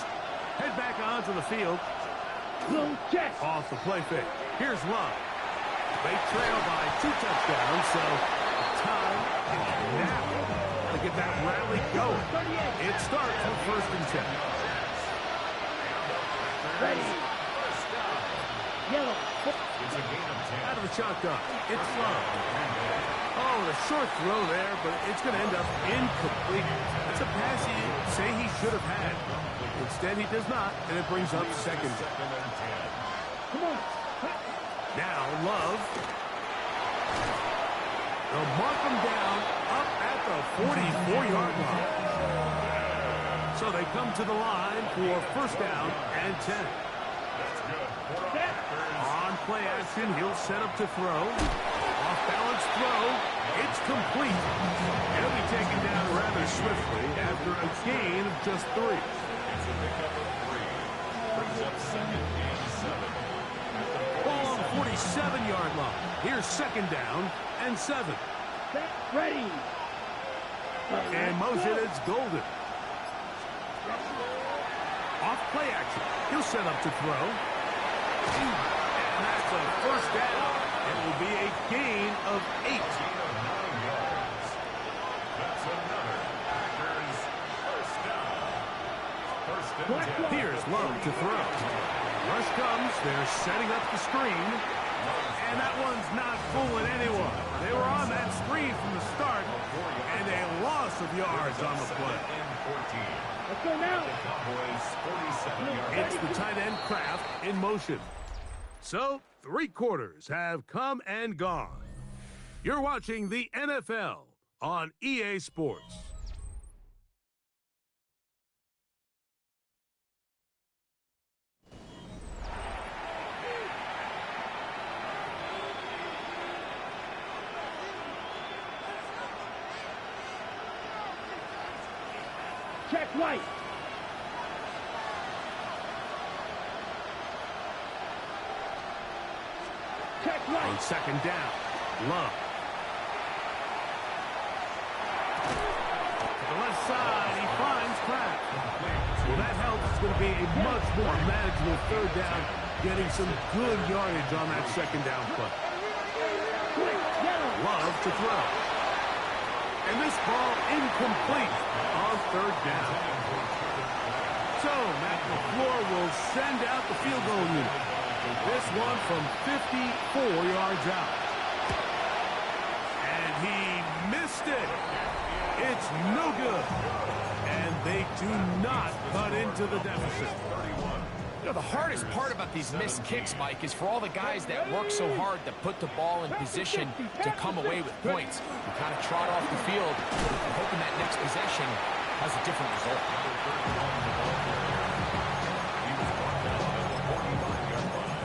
head back onto the field. Little chest. Off the play fake. Here's Love. They trail by 2 touchdowns, so time is now to get that rally going. It starts with 1st and 10. Ready. Yellow. Out of the shotgun. It's Love. Oh, the short throw there, but it's going to end up incomplete. That's a pass he say he should have had. Instead, he does not, and it brings up 2nd and 10. Come on. Now, Love. They'll mark him down up at the 44-yard line. So they come to the line for 1st down and 10. On play action, he'll set up to throw. Off-balance throw. It's complete. He'll be taken down rather swiftly after a gain of just 3. It's a pickup of 3. Brings up 2nd and 7. Ball on the 47-yard line. Here's 2nd down and 7. Ready. And motion, it's Golden. Off play action. He'll set up to throw. And that's a 1st down. It will be a gain of 8. Gain of 9 yards. That's another Packers 1st down. 1st and 10. Here's Love to throw. Rush comes. They're setting up the screen. And that one's not fooling anyone. They were on that screen from the start. And a loss of yards on the play. Let's go now. Cowboys 47-yard. It's the tight end Kraft in motion. So, 3 quarters have come and gone. You're watching the NFL on EA Sports. Check right. Check On right. 2nd down, Love. To the left side, he finds Kraft. Well, that helps. It's going to be a much more manageable 3rd down, getting some good yardage on that 2nd down play. Love to throw. And this ball incomplete on 3rd down. So, Matt LaFleur will send out the field goal unit. This one from 54 yards out. And he missed it. It's no good. And they do not cut into the deficit. You know, the hardest part about these missed kicks, Mike, is for all the guys that work so hard to put the ball in position to come away with points. You kind of trot off the field, hoping that next possession has a different result. He was brought down at the 45-yard line.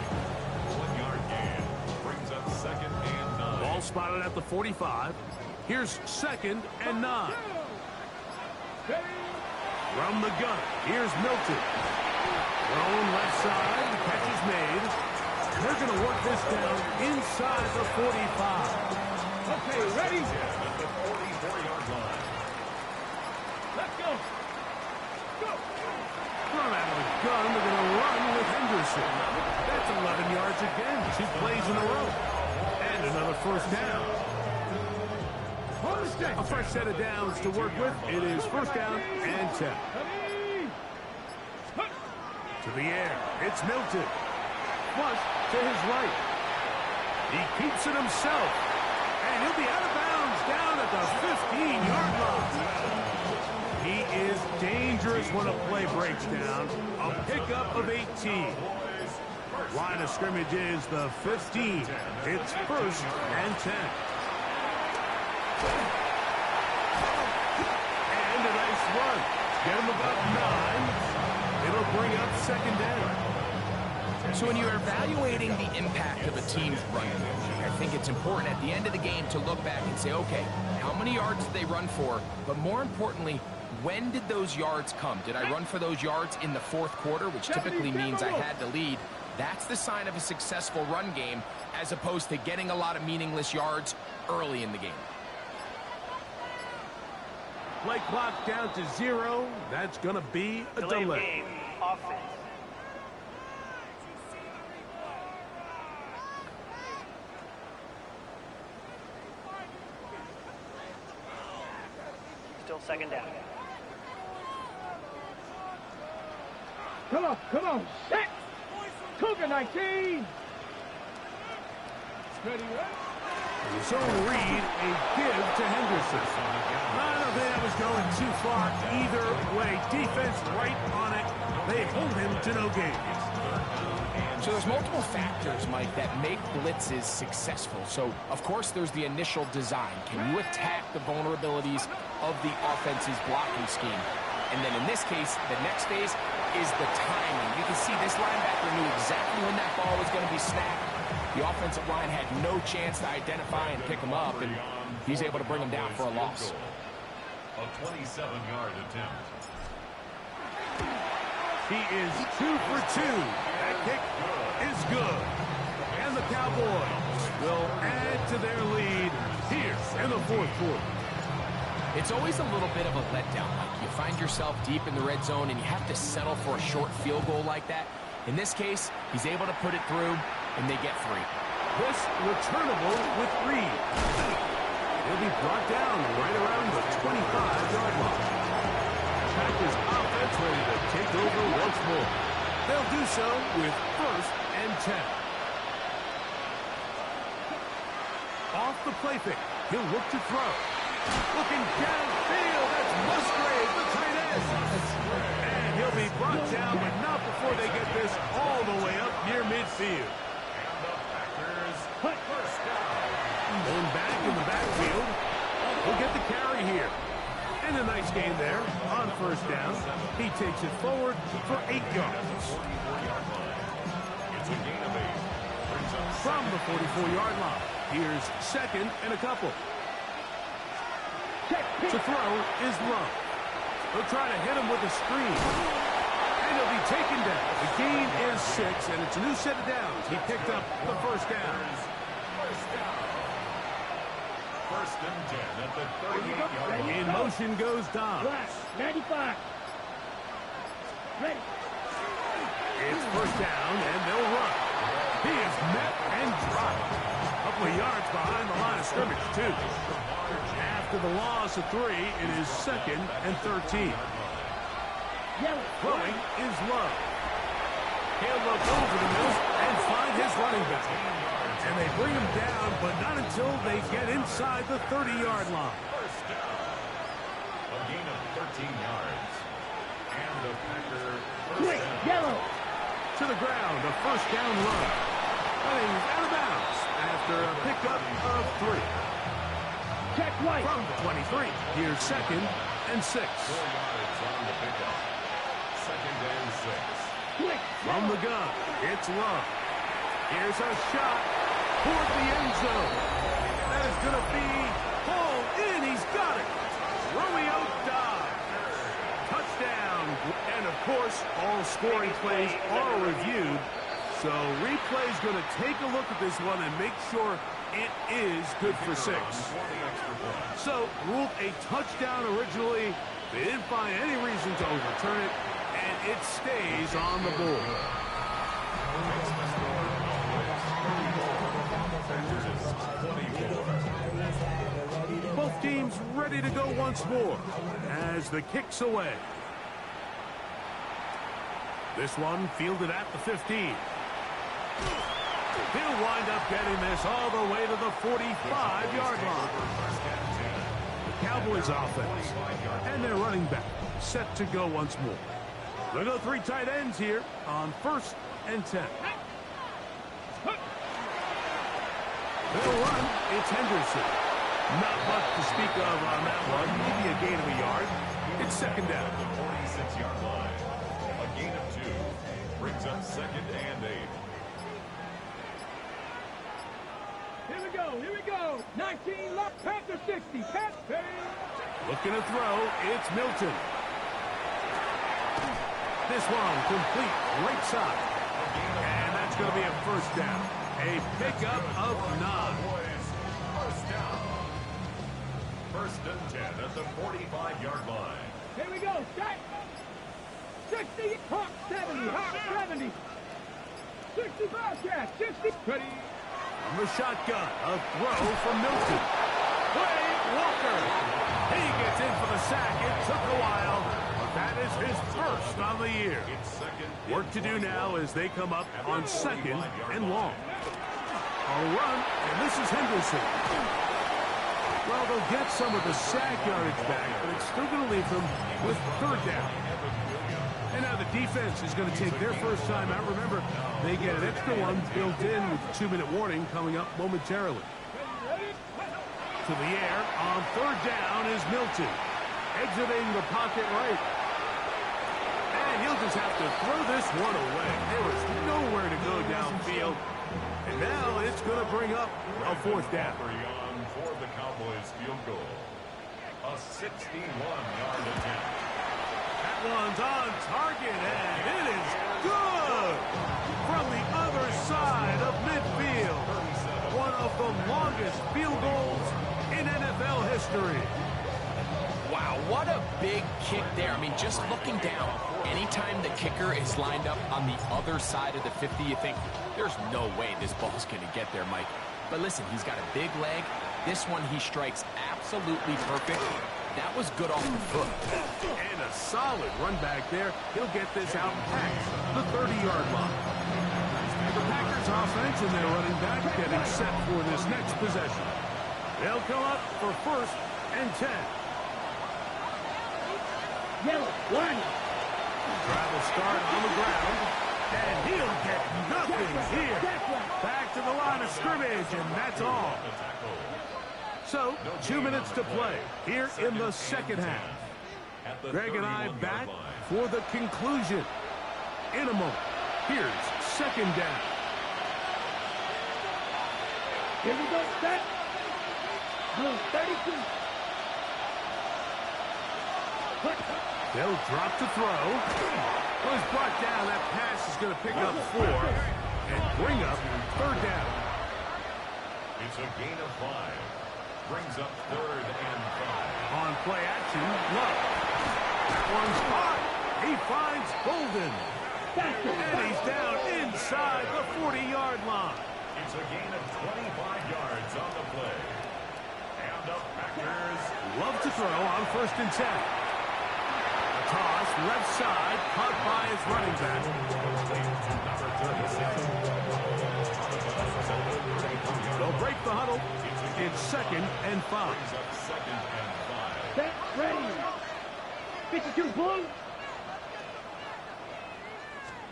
1-yard gain. Brings up 2nd and 9. Ball spotted at the 45. Here's 2nd and 9. From the gun, here's Milton. Thrown left side, the catch is made. They're going to work this down inside the 45. Okay, ready? At the 44-yard line. Let's go. Go. Run out of the gun, they're going to run with Henderson. That's 11 yards again, 2 plays in a row. And another 1st down. A fresh set of downs to work with. It is 1st down and 10. To the air, it's Milton. Flush to his right. He keeps it himself. And he'll be out of bounds down at the 15-yard line. He is dangerous when a play breaks down. A pickup of 18. Line of scrimmage is the 15. It's 1st and 10. And a nice run. Get him about 9. It'll bring up 2nd down. So when you're evaluating the impact of a team's run game, I think it's important at the end of the game to look back and say, okay, how many yards did they run for? But more importantly, when did those yards come? Did I run for those yards in the 4th quarter, which typically means I had the lead? That's the sign of a successful run game, as opposed to getting a lot of meaningless yards early in the game. Play clock down to 0. That's going to be a delay. Game. Offense. second down. Come on, set! Cougar 19! Ready, His own read, a give to Henderson. I don't think that was going too far either way. Defense right on it. They hold him to no gain. So there's multiple factors, Mike, that make blitzes successful. So, of course, there's the initial design. Can you attack the vulnerabilities of the offense's blocking scheme? And then in this case, the next phase is the timing. You can see this linebacker knew exactly when that ball was going to be snapped. The offensive line had no chance to identify and pick him up, and he's able to bring him down for a loss. A 27-yard attempt. He is 2 for 2. That kick is good. And the Cowboys will add to their lead here in the fourth quarter. It's always a little bit of a letdown, Mike. You find yourself deep in the red zone, and you have to settle for a short field goal like that. In this case, he's able to put it through, and they get 3. This returnable with Reed. He'll be brought down right around the 25-yard line. Packers offense ready to take over once more. They'll do so with 1st and 10. Off the play fake. He'll look to throw. Looking downfield. That's Musgrave, the tight end. And he'll be brought down, but not before they get this all the way up near midfield. Going back in the backfield. He'll get the carry here. And a nice gain there on 1st down. He takes it forward for 8 yards. It's a gain of 8. From the 44-yard line. Here's 2nd and a couple. To throw is Low. They'll try to hit him with a screen. And he'll be taken down. The gain is 6, and it's a new set of downs. He picked up the 1st down. 1st and 10 at the 38-yard line. In motion goes Dom. 95. Ready. It's 1st down, and they'll run. He is met and dropped. A couple of yards behind the line of scrimmage, too. After the loss of 3, it is 2nd and 13. Throwing is Low. He'll look over the middle and find his running back. And they bring him down, but not until they get inside the 30-yard line. 1st down. A gain of 13 yards. And the Packer Quick, yellow. To the ground, a 1st down run. Running out of bounds after a pickup of 3. Check right. From the 23, here's 2nd and 6. 4 yards on the pickup. 2nd and 6. Quick. From the gun, it's Low. Here's a shot toward the end zone. That is going to be hauled in. He's got it. Romeo dives. Touchdown. And, of course, all scoring plays are reviewed. So replay's going to take a look at this one and make sure it is good for 6. So ruled a touchdown originally. They didn't find any reason to overturn it, and it stays on the board. Both teams ready to go once more as the kick's away. This one fielded at the 15. He'll wind up getting this all the way to the 45-yard line. The Cowboys offense and their running back set to go once more. They'll go 3 tight ends here on 1st and 10. They'll run. It's Henderson. Not much to speak of on that one. Maybe a gain of a yard. It's 2nd down. 46-yard line. A gain of 2. Brings up 2nd and 8. Here we go. 19 left, Panther 60. Campaign. Looking to throw. It's Milton. This one complete right side. And that's going to be a 1st down. A pickup of 9. 1st down. 1st and 10 at the 45-yard line. Here we go. Set. 60. Hawk 70. Hawk 70. 65 catch. 60. Ready. From the shotgun, a throw from Milton. Play Walker. He gets in for the sack. It took a while, but that is his first on the year. Work to do now as they come up on second and long. A run, and this is Henderson. Well, they'll get some of the sack yardage back, but it's still going to leave them with third down. And now the defense is going to take their first time out. Remember, they get an extra one built in with the 2-minute warning coming up momentarily. To the air on third down is Milton. Exiting the pocket right. And he'll just have to throw this one away. There was nowhere to go downfield. And now it's going to bring up a fourth down. For the Cowboys field goal. A 61-yard attempt. That one's on target, and it is good from the other side of midfield. One of the longest field goals in NFL history. Wow, what a big kick there. I mean, just looking down, anytime the kicker is lined up on the other side of the 50, you think, there's no way this ball's going to get there, Mike. But listen, he's got a big leg. This one he strikes absolutely perfect. That was good off the foot. And a solid run back there. He'll get this out past the 30-yard line. The Packers offense and their running back getting set for this next possession. They'll come up for first and 10. Yellow, one. Travel start on the ground, and he'll get nothing here. Back to the line of scrimmage, and that's all. So, 2 minutes to play here in the second half. Greg and I back for the conclusion. In a moment, here's second down. Here we go, set. Blue 32. They'll drop to throw. Was brought down. That pass is going to pick up 4 and bring up third down. It's a gain of 5. Brings up third and 5. On play action, Love. That one's caught. He finds Golden. And he's down inside the 40-yard line. It's a gain of 25 yards on the play. And the Packers Love to throw on first and 10. A toss, left side, caught by his running back. number 36. They'll break the huddle. It's second and 5. Second and 5. Set, ready. 52, blue.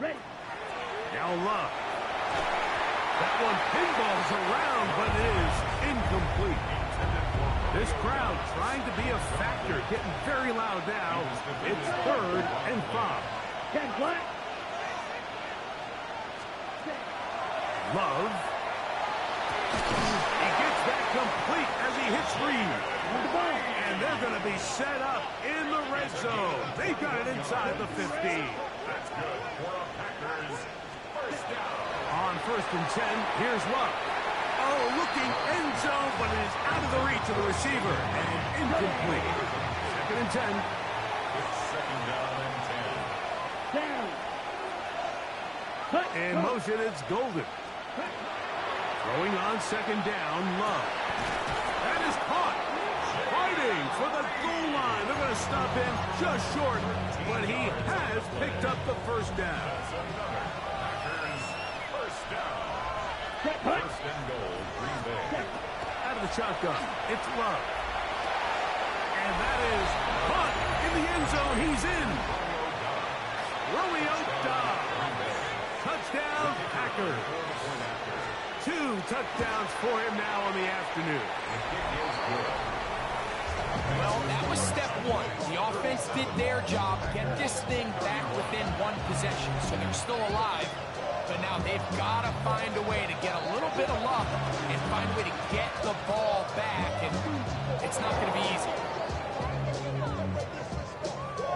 Ready. Now Love. That one pinballs around, but it is incomplete. This crowd trying to be a factor, getting very loud now. It's third and 5. 10 black. Love. He gets that complete as he hits Reed. And they're going to be set up in the red zone. They've got it inside the 15. That's good for a Packers first down. On first and 10, here's Love. Oh, looking end zone, but it is out of the reach of the receiver. And incomplete. Second and 10. It's second down and 10. Down. Cut. In motion, it's Golden. Throwing on second down, Love. That is caught. Fighting for the goal line. They're going to stop him just short, but he has picked up the first down. Packers first down. First and goal, Green Bay. Out of the shotgun, it's Love. And that is caught in the end zone. He's in. Romeo Dobbs. Touchdown, Packers. 2 touchdowns for him now on the afternoon. Well, that was step one. The offense did their job, get this thing back within one possession, so they're still alive. But now they've got to find a way to get a little bit of luck and find a way to get the ball back, and it's not going to be easy.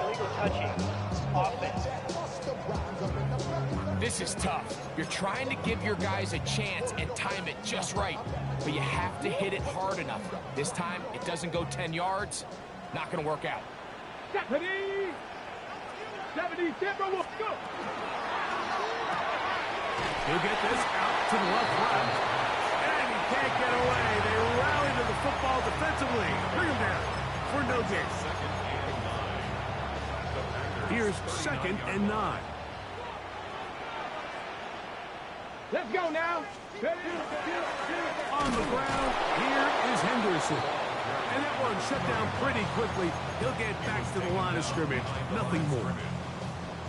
Illegal touching. Offense. This is tough. You're trying to give your guys a chance and time it just right, but you have to hit it hard enough. This time, it doesn't go 10 yards. Not going to work out. 70. 70, Denver will go. He'll get this out to the left side. And he can't get away. They rally to the football defensively. Bring him down. for no gain. Second and 9. The Packers Here's 39 second yard and line. 9. Let's go now. On the ground, here is Henderson. And that one shut down pretty quickly. He'll get back to the line of scrimmage. Nothing more.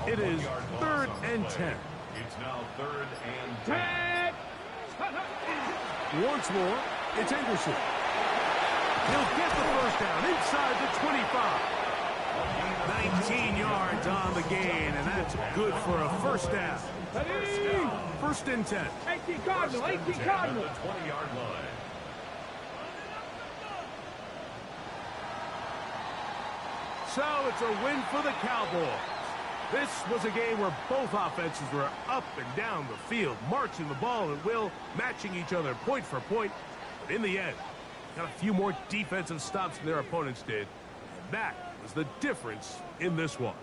It is 3rd and 10. It's now 3rd and 10. Tag. Once more, it's Henderson. He'll get the first down inside the 25. 19 yards on the gain, and that's good for a first down. 1st and 10. 18 Cardinal, 18 Cardinal. The 20-yard line. So it's a win for the Cowboys. This was a game where both offenses were up and down the field, marching the ball at will, matching each other point for point. But in the end, got a few more defensive stops than their opponents did. And that was the difference in this one.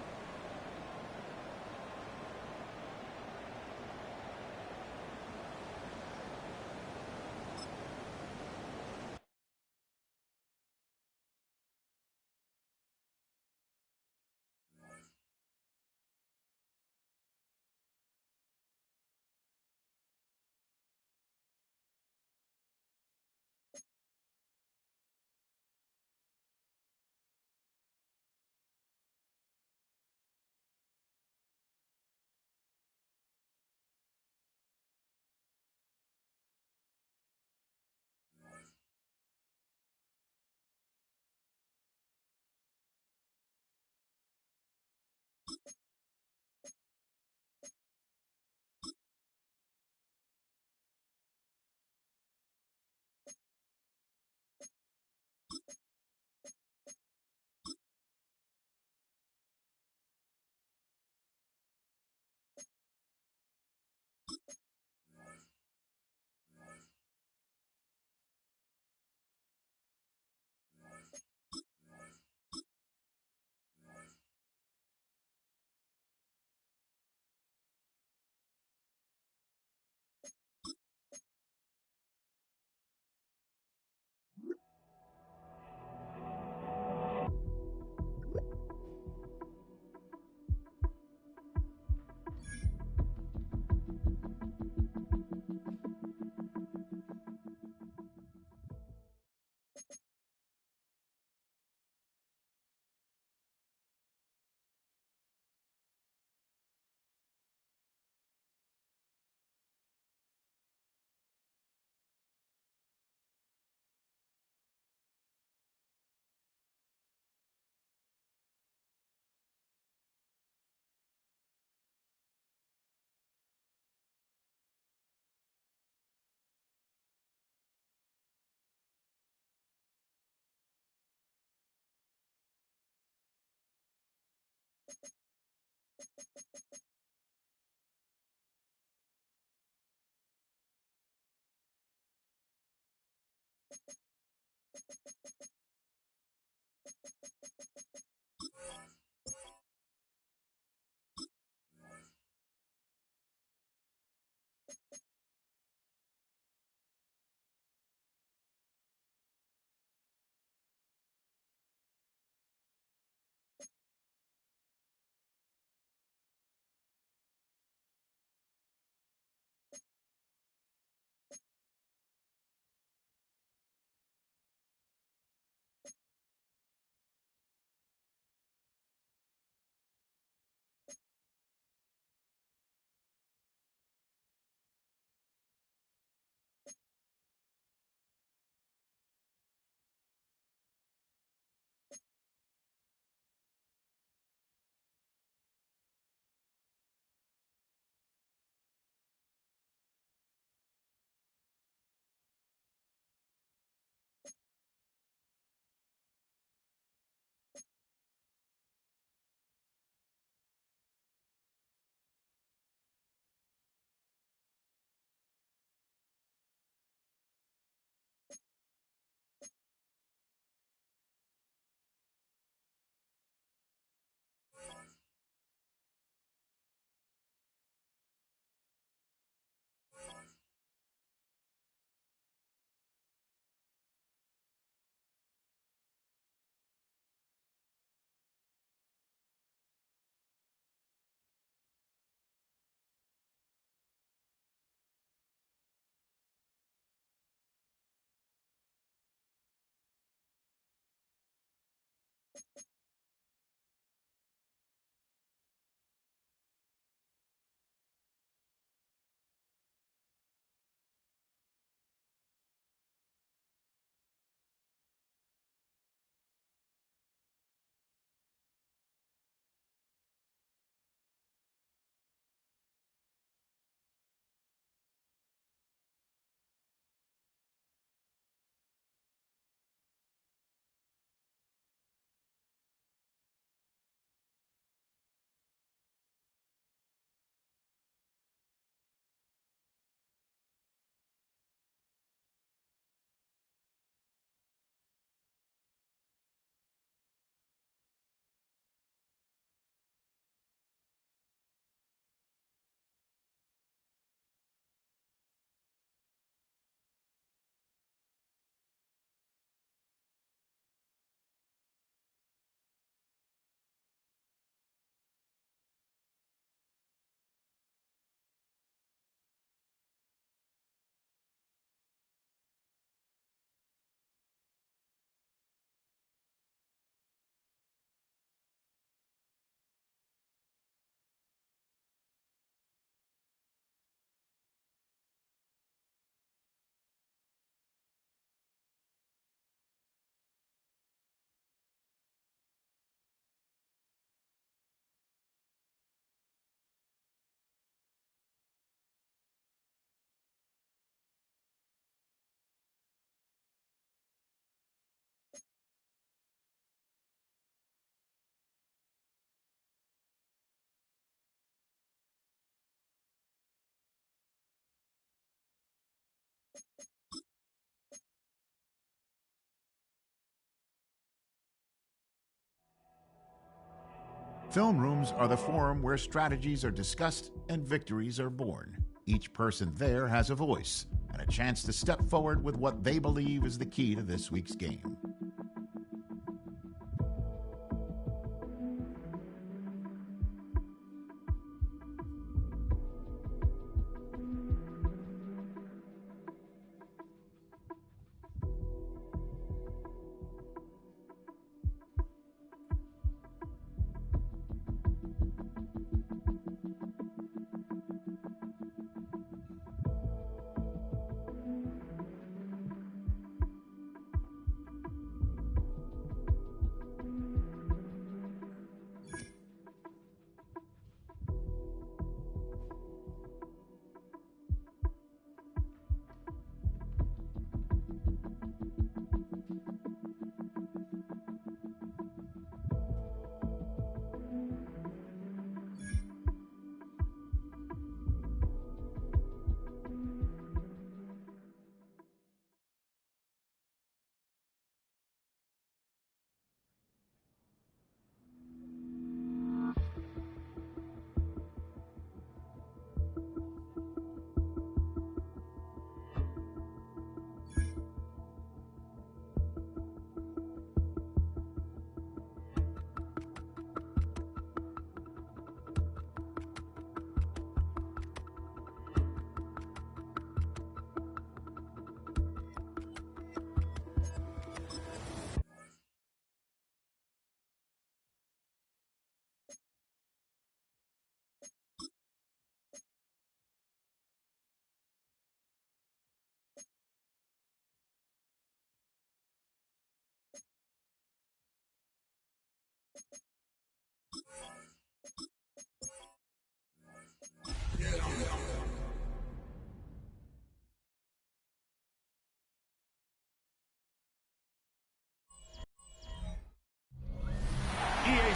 Film rooms are the forum where strategies are discussed and victories are born. Each person there has a voice and a chance to step forward with what they believe is the key to this week's game.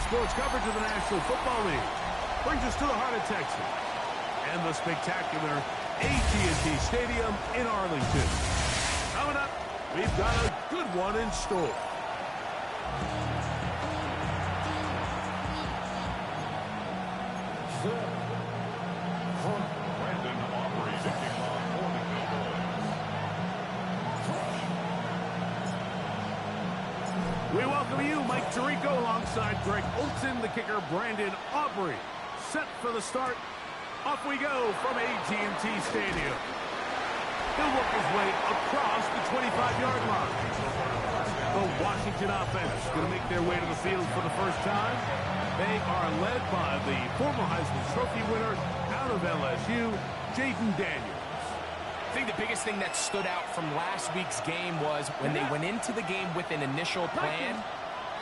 Sports coverage of the National Football League brings us to the heart of Texas and the spectacular AT&T Stadium in Arlington. Coming up, we've got a good one in store. We welcome you, Mike Tirico, alongside Greg Olson, the kicker, Brandon Aubrey. Set for the start. Off we go from AT&T Stadium. He'll work his way across the 25-yard line. The Washington offense going to make their way to the field for the first time. They are led by the former Heisman Trophy winner out of LSU, Jaden Daniels. I think the biggest thing that stood out from last week's game was when they went into the game with an initial plan,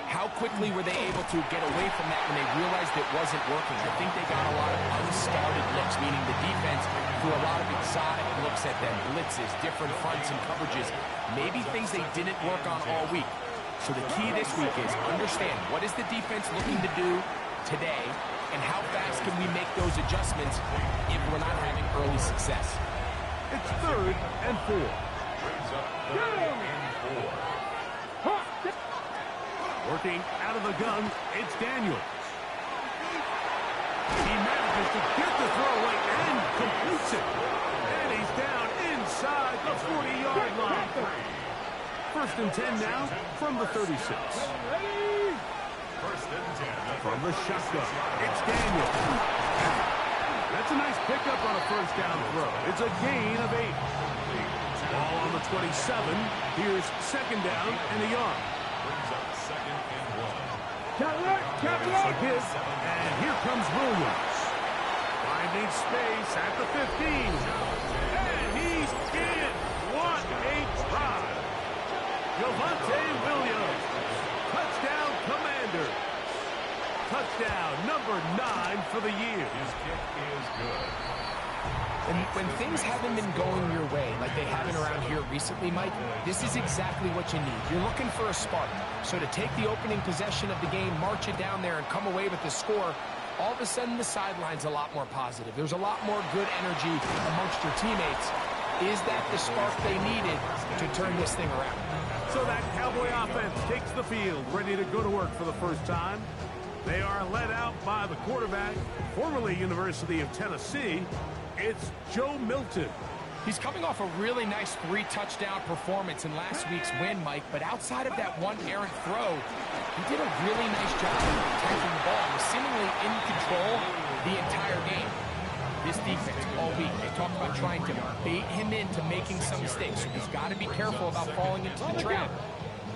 how quickly were they able to get away from that when they realized it wasn't working. I think they got a lot of unscouted looks, meaning the defense threw a lot of exotic looks at them, blitzes, different fronts and coverages, maybe things they didn't work on all week. So the key this week is understand what is the defense looking to do today and how fast can we make those adjustments if we're not having early success. It's 3rd and 4. Working out of the gun, it's Daniels. He manages to get the throw away and completes it. And he's down inside the 40-yard line. 1st and 10 now from the 36. From the shotgun, it's Daniels. That's a nice pickup on a 1st down throw. It's a gain of 8. Ball on the 27. Here's 2nd down and a yard. Brings up 2nd and 1. A hit, and here comes Williams. Finding space at the 15. And he's in. What a try. Javonte Williams. Touchdown, Commanders. Touchdown, number 9 for the year. His kick is good. And when things haven't been going your way like they haven't around here recently, Mike, this is exactly what you need. You're looking for a spark. So to take the opening possession of the game, march it down there, and come away with the score, all of a sudden the sideline's a lot more positive. There's a lot more good energy amongst your teammates. Is that the spark they needed to turn this thing around? So that Cowboy offense takes the field, ready to go to work for the first time. They are led out by the quarterback, formerly University of Tennessee. It's Joe Milton. He's coming off a really nice 3-touchdown performance in last week's win, Mike, but outside of that one errant throw, he did a really nice job of protecting the ball. He was seemingly in control the entire game. This defense all week, they talked about trying to bait him into making some mistakes, so he's got to be careful about falling into the trap.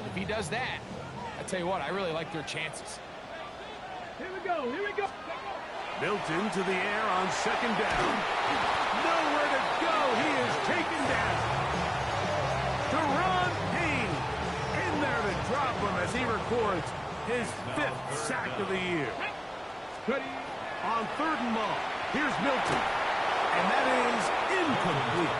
If he does that, I tell you what, I really like their chances. Here we go, here we go. Milton to the air on second down. Nowhere to go. He is taken down. Deron Payne in there to drop him as he records his 5th sack of the year. On 3rd and long, here's Milton. And that is incomplete.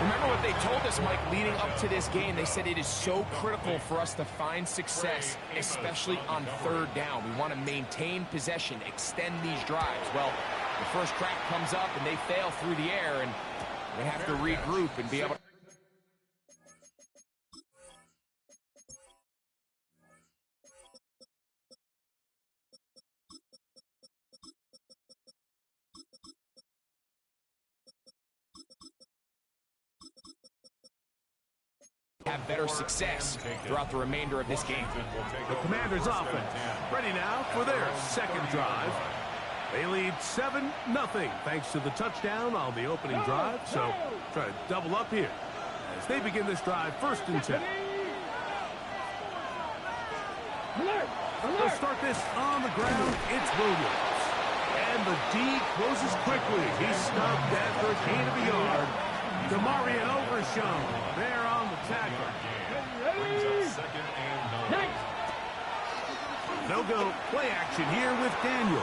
Remember what they told us, Mike, leading up to this game. They said it is so critical for us to find success, especially on 3rd down. We want to maintain possession, extend these drives. Well, the first crack comes up and they fail through the air, and they have to regroup and be able to... have better success throughout the remainder of this game. The Commanders' offense ready now for their second drive. They lead 7-0 thanks to the touchdown on the opening drive. So try to double up here as they begin this drive 1st and 10. They'll start this on the ground. It's Williams. And the D closes quickly. He's stopped after a gain of a yard. DeMario Overshown there on the tackle. They'll go play action here with Daniels.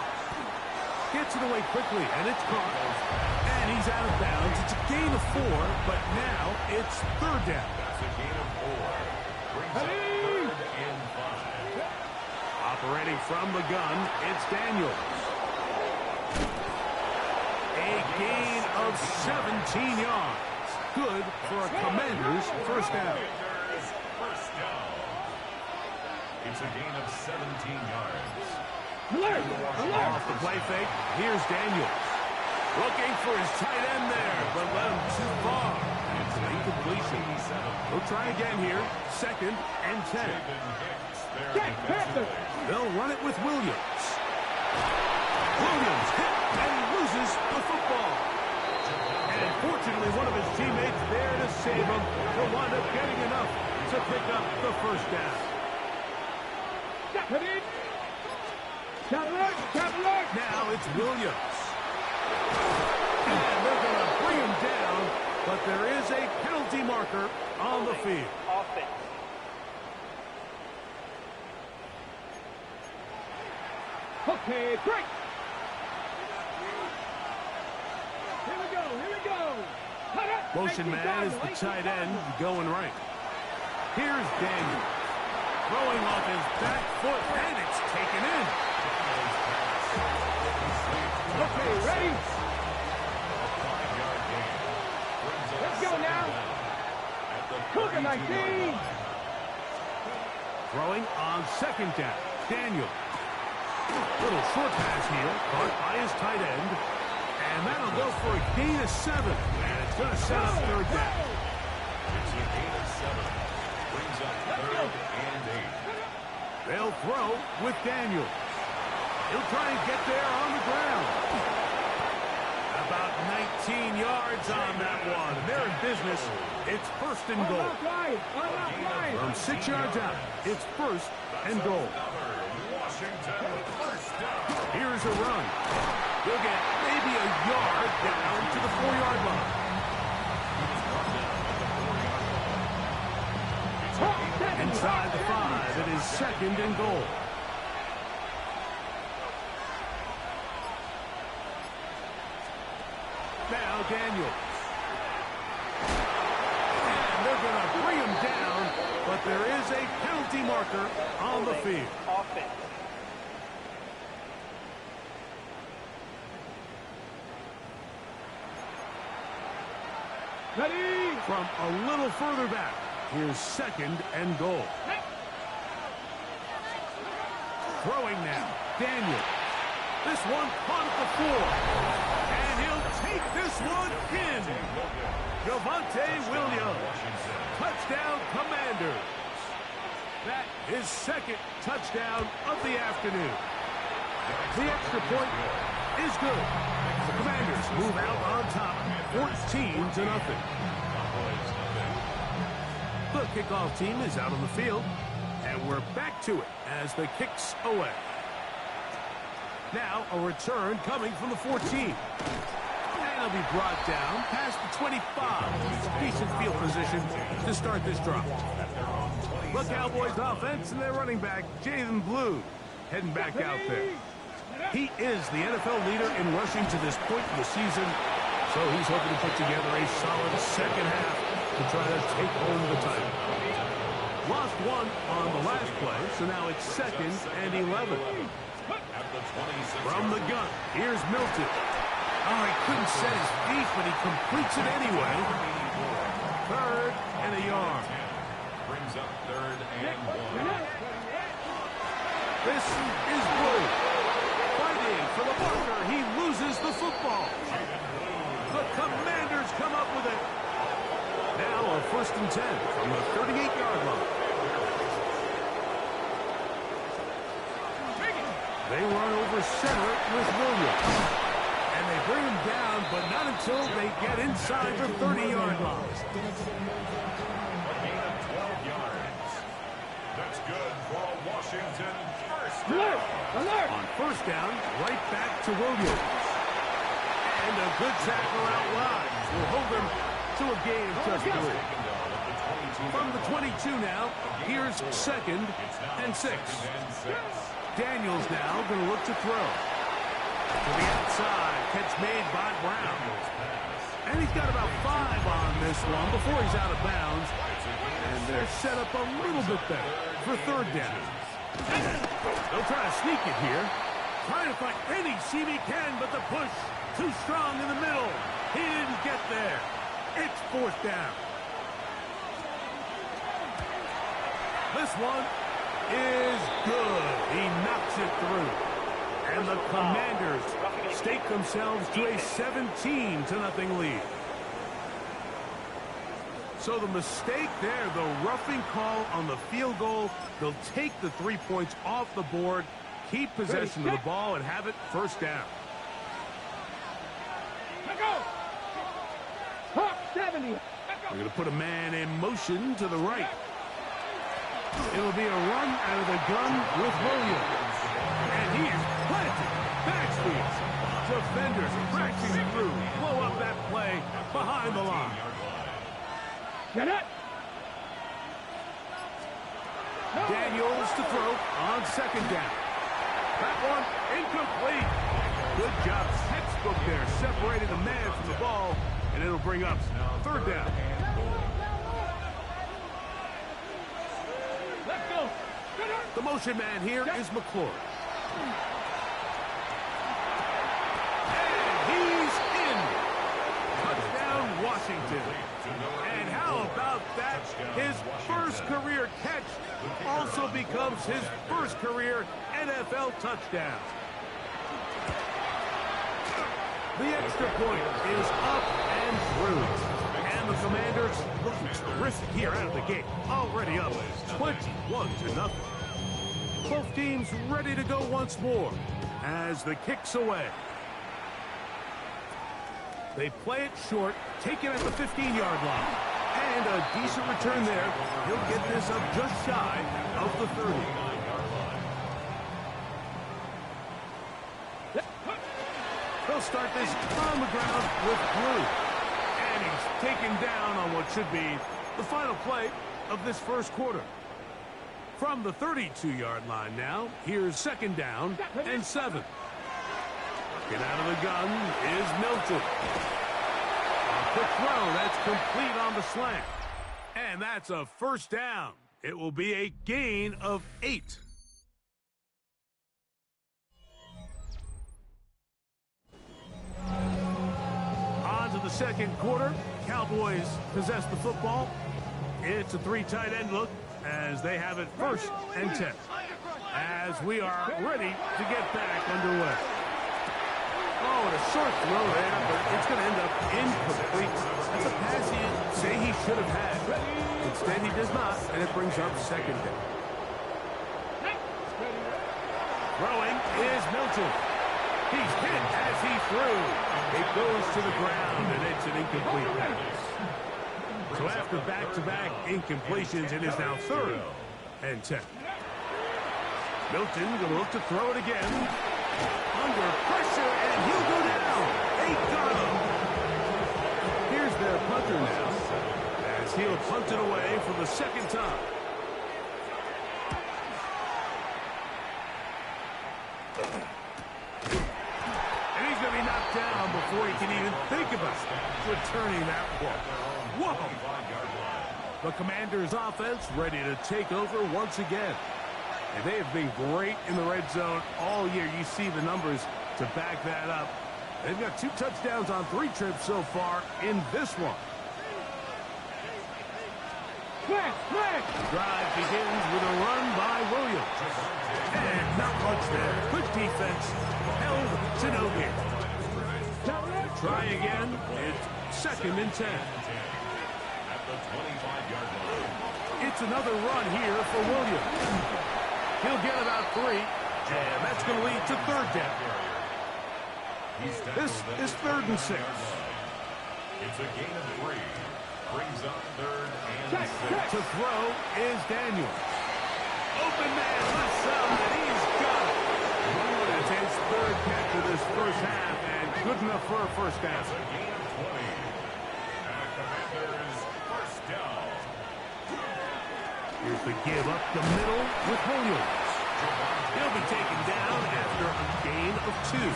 Gets it away quickly, and it's caught. And he's out of bounds. It's a gain of 4, but now it's 3rd down. That's a gain of 4. Brings up 3rd and 5. Operating from the gun, it's Daniels. A gain of 17 yards. Good for a Commanders first down. It's a gain of 17 yards. Off the play fake, here's Daniels. Looking for his tight end there, but let him too far. It's an incompletion. We'll try again here. 2nd and 10. They'll run it with Williams. Williams hit and loses the football. And fortunately, one of his teammates there to save him. He'll wind up getting enough to pick up the first down. Now it's Williams. And they're going to bring him down, but there is a penalty marker on the field. Offense. Okay, break. Here we go, here we go. Motion man is the tight end going right. Here's Daniel. Throwing off his back foot, and it's taken in. Okay, ready? Let's go now. Cougar 19. Throwing on 2nd down. Daniel. Little short pass here, caught by his tight end. And that'll go for a gain of 7. And it's going to set up 3rd down. It's a gain of 7. Brings up 3rd and 8. They'll throw with Daniel. He'll try and get there on the ground. About 19 yards on that one. They're in business. It's 1st and goal. From 6 yards out, it's 1st and goal. Here's a run. He'll get maybe a yard down to the 4-yard line. Inside the 5, it is 2nd and goal. Now Daniels. And they're going to bring him down, but there is a penalty marker on the field. Offense. Ready? From a little further back, here's 2nd and goal. Throwing now. Daniel. This one caught at the 4. And he'll take this one in. Javonte Williams. Touchdown, Commanders. That is second touchdown of the afternoon. The extra point is good. The Commanders move out on top, 14-0. The kickoff team is out on the field, and we're back to it as the kicks away. Now a return coming from the 14. And it'll be brought down past the 25. Decent field position to start this drive. The Cowboys offense and their running back, Jalen Blue, heading back out there. He is the NFL leader in rushing to this point in the season, so he's hoping to put together a solid second half to try to take home the title. Lost one on the last play, so now it's 2nd and 11. From the gun, here's Milton. Oh, he couldn't set his feet, but he completes it anyway. 3rd and a yard. Brings up 3rd and 1. This is Blue. Fighting for the bunker. He loses the football. The Commanders come up with it. Now a 1st and 10 from the 38-yard line. They run over center with Williams. And they bring him down, but not until they get inside the 30-yard line. A gain of 12 yards. That's good for Washington. First down. Alert! On 1st down, right back to Williams. And a good tackle out wide will hold them to a gain of just 3. From the 22 now, here's 2nd and 6. Daniels now going to look to throw. To the outside, catch made by Brown. And he's got about 5 on this one before he's out of bounds. And they're set up a little bit better for 3rd down. They'll try to sneak it here. Trying to find any seam he can, but the push too strong in the middle. He didn't get there. It's 4th down. This one is good. He knocks it through. And the Commanders stake themselves to a 17-0 lead. So the mistake there, the roughing call on the field goal, they'll take the 3 points off the board, keep possession of the ball, and have it 1st down. Let go! Hawk 70. We're going to put a man in motion to the right. It'll be a run out of the gun with Williams. And he is planted. Backfield. Defenders crashing through. Blow up that play behind the line. Get it! Daniels to throw on 2nd down. That one incomplete. Good job. Textbook there. Separating the man from the ball. And it'll bring up 3rd down. Let's go! The motion man here is McClure. And he's in. Touchdown, Washington. And how about that? His first career catch also becomes his first career NFL touchdown. The extra point is up and through. And the Commanders looking terrific here out of the gate. Already up 21-0. Both teams ready to go once more as the kick's away. They play it short, take it at the 15-yard line. And a decent return there. He'll get this up just shy of the 30. They'll start this on the ground with Blue. And he's taken down on what should be the final play of this 1st quarter. From the 32-yard line now, here's 2nd down and 7. Get out of the gun is Milton. A quick throw, that's complete on the slant. And that's a 1st down. It will be a gain of 8. On to the 2nd quarter. Cowboys possess the football. It's a 3 tight end look as they have it 1st and 10. as we are ready to get back underway. Oh, and a short throw there, but it's going to end up incomplete. That's a pass he'd say he should have had. Instead, he does not, and it brings up second down. Throwing is Milton. He's hit as he threw. It goes to the ground, and it's an incomplete pass. So after back-to-back incompletions, it is now 3rd and 10. Milton going to look to throw it again. Under pressure, and he'll go down. They got him. Here's their punter now, as he'll punt it away for the second time. And he's going to be knocked down before he can even think about returning that one. Whoa! The Commanders' offense ready to take over once again. And they have been great in the red zone all year. You see the numbers to back that up. They've got 2 touchdowns on 3 trips so far in this one. Drive begins with a run by Williams. And not much there. Good defense. Held to no gain. Try again. It's 2nd and 10. It's another run here for Williams. He'll get about 3, and that's going to lead to 3rd down. This is 3rd and 6. It's a gain of 3. Brings up 3rd and 6. To throw is Daniels. Open man, left side, and he's got it. That's his 3rd catch of this first half, and good enough for a first down. It's a gain of 20. And Commanders first down. Here's the give up the middle with Williams. He'll be taken down after a gain of 2.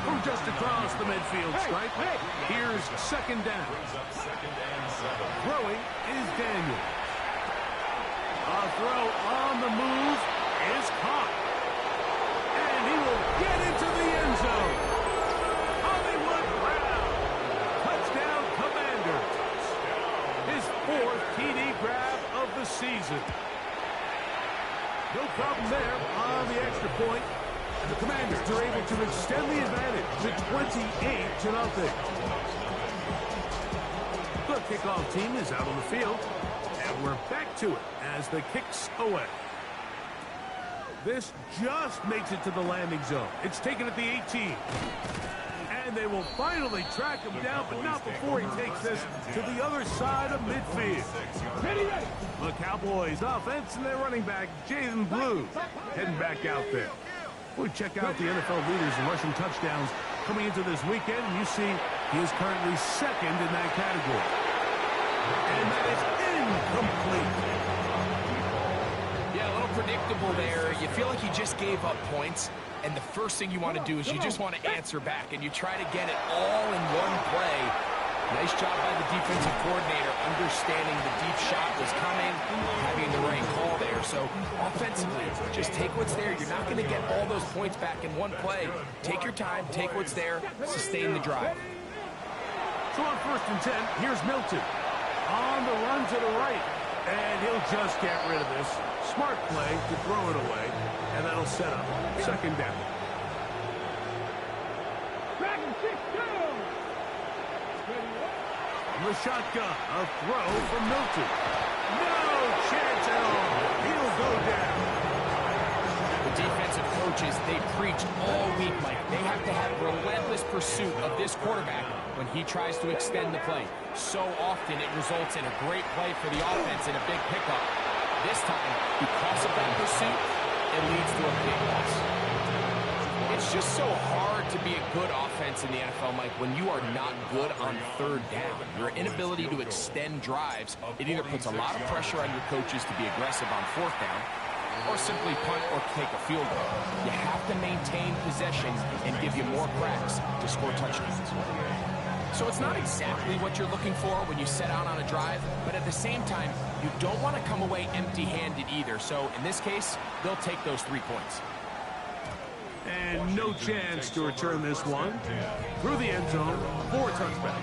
From just across the midfield stripe, here's 2nd down. Throwing is Daniel. A throw on the move is caught. And he will get into the end zone. Hollywood Brown. Touchdown Commanders. His 4th TD grab of the season. No problem there on the extra point. The Commanders are able to extend the advantage to 28-0. The kickoff team is out on the field, and we're back to it as the kicks away. This just makes it to the landing zone. It's taken at the 18. And they will finally track him down, but not before he takes this to the other side of midfield. The Cowboys offense and their running back, Jaden Blue, heading back out there. We check out the NFL leaders in rushing touchdowns coming into this weekend, and you see he is currently 2nd in that category. And that is incomplete. Yeah, a little predictable there. You feel like you just gave up points, and the first thing you want to do is you just want to answer back, and you try to get it all in one play. Nice job by the defensive coordinator, understanding the deep shot was coming, having the right call there. So offensively, just take what's there. You're not going to get all those points back in one play. Take your time, take what's there, sustain the drive. So on 1st and 10, here's Milton. On the run to the right. And he'll just get rid of this. Smart play to throw it away. And that'll set up 2nd down. The shotgun, a throw from Milton. No chance at all. He'll go down. The defensive coaches, they preached all week, Mike. They have to have relentless pursuit of this quarterback when he tries to extend the play. So often it results in a great play for the offense and a big pickup. This time, because of that pursuit, it leads to a big loss. It's just so hard to be a good offense in the NFL, Mike, when you are not good on 3rd down. Your inability to extend drives, it either puts a lot of pressure on your coaches to be aggressive on 4th down, or simply punt or take a field goal. You have to maintain possession and give you more cracks to score touchdowns. So it's not exactly what you're looking for when you set out on a drive, but at the same time, you don't want to come away empty-handed either. So in this case, they'll take those 3 points. And no chance to return this one. Through the end zone for a touchback.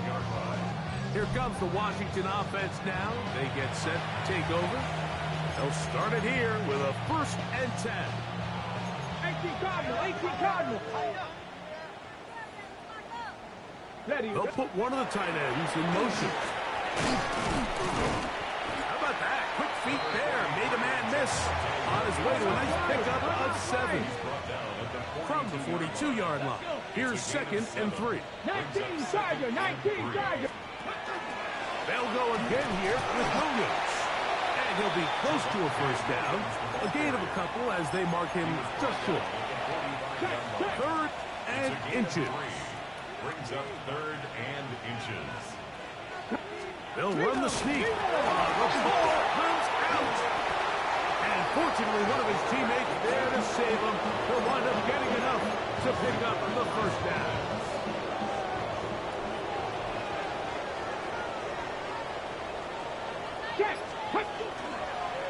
Here comes the Washington offense now. They get set to take over. They'll start it here with a 1st and 10. 18 Cardinal, 18 Cardinal. They'll put one of the tight ends in motion. How about that? Quick feet there. Made a man miss. On his way to a nice pickup of 7. From the 42-yard line. Here's 2nd and 3. 19 Tiger, 19 Tiger. They'll go again here with Williams. And he'll be close to a 1st down. A gain of a couple as they mark him just short. 3rd and inches. Brings up 3rd and inches. They'll run the sneak. The ball comes out. And fortunately, one of his teammates there to save him. He'll wind up getting enough to pick up the 1st down.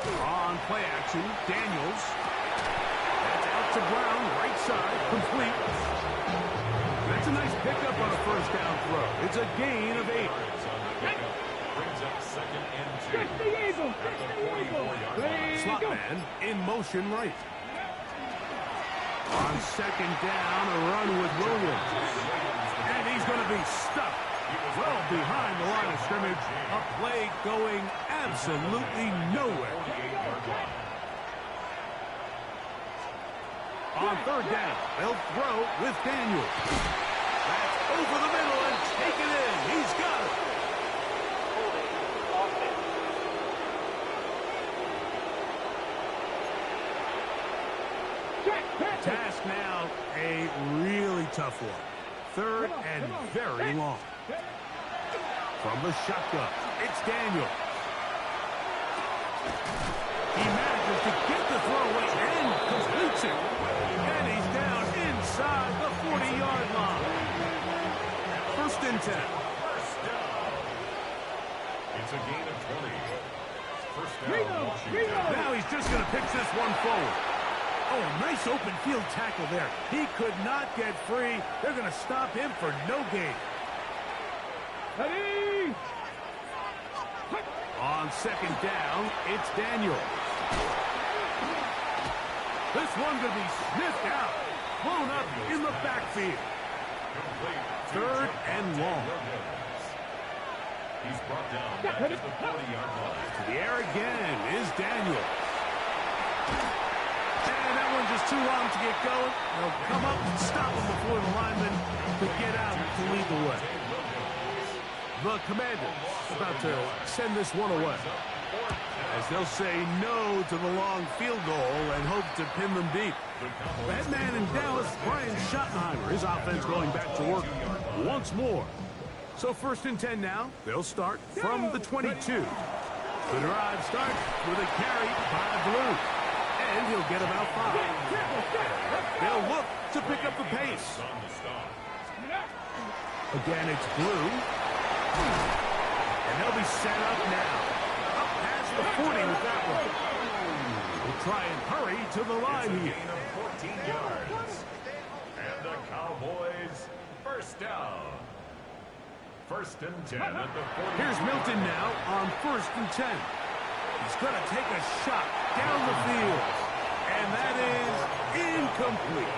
On play action, Daniels. That's out to Brown, right side, complete. That's a nice pickup on a 1st down throw. It's a gain of 8. Brings up 2nd and 2. Catch the Eagle, catch the Eagle. Slot man in motion right. On 2nd down, a run with Williams. And he's going to be stuck well behind the line of scrimmage. A play going absolutely nowhere. On 3rd down, they'll throw with Daniels. That's over the middle and taken in. He's got it. Task now a really tough one. 3rd and very long. From the shotgun, it's Daniel. He manages to get the throw away and completes it. And he's down inside the 40-yard line. 1st and 10. It's a gain of 20. 1st down, Washington. Now he's just going to pitch this one forward. Oh, nice open field tackle there. He could not get free. They're going to stop him for no gain. Ready? On 2nd down, it's Daniel. This one going to be sniffed out. Blown up in the backfield. 3rd and long. He's brought down at the 40-yard line. To the air again is Daniel. And that one's just too long to get going. They'll come up and stop him before the lineman could get out to lead the way. The Commanders about to send this one away, as they'll say no to the long field goal and hope to pin them deep. That man in Dallas, Brian Schottenheimer, his offense going back to work once more. So 1st and 10 now. They'll start from the 22. The drive starts with a carry by Blue. And he'll get about 5. They'll look to pick up the pace. Again, it's Blue. And they'll be set up now. Up past the 40 with that one. We'll try and hurry to the line here. Gain of 14 yards. And the Cowboys 1st down. 1st and 10 at the 40. Here's Milton now on 1st and 10. He's going to take a shot down the field. And that is incomplete.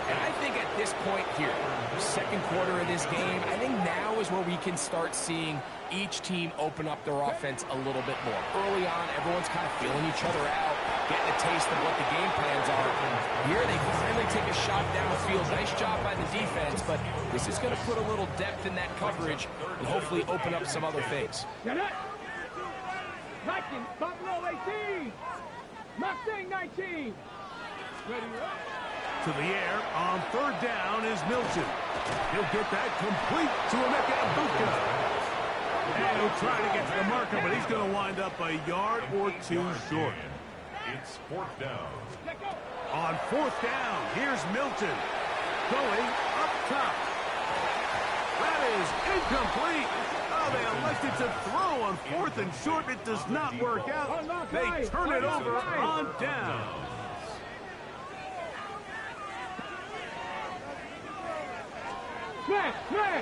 And I think at this point here, 2nd quarter of this game, I think now is where we can start seeing each team open up their offense a little bit more. Early on, everyone's kind of feeling each other out, getting a taste of what the game plans are. Here they finally take a shot downfield. Nice job by the defense, but this is going to put a little depth in that coverage and hopefully open up some other things. Get it. 19, Buffalo 18. Mustang 19. Ready, To the air on 3rd down is Milton. He'll get that complete to Emeka Egbuka. And he'll try to get to the marker, but he's going to wind up a yard or 2 short. It's 4th down. On 4th down, here's Milton. Going up top. That is incomplete. Oh, they elected to throw on 4th and short. It does not work out. They turn it over on down.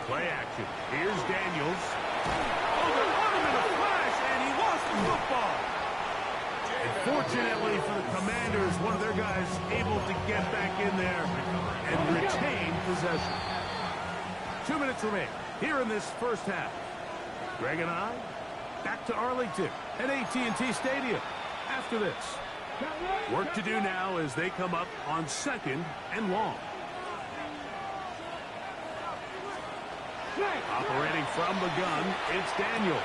Play action. Here's Daniels. Oh, they're on him in a flash, and he lost the football. And fortunately for the Commanders, one of their guys able to get back in there and retain possession. 2 minutes remain here in this first half. Greg and I back to Arlington at AT&T Stadium after this. Work to do now as they come up on 2nd and long. Operating from the gun, it's Daniels.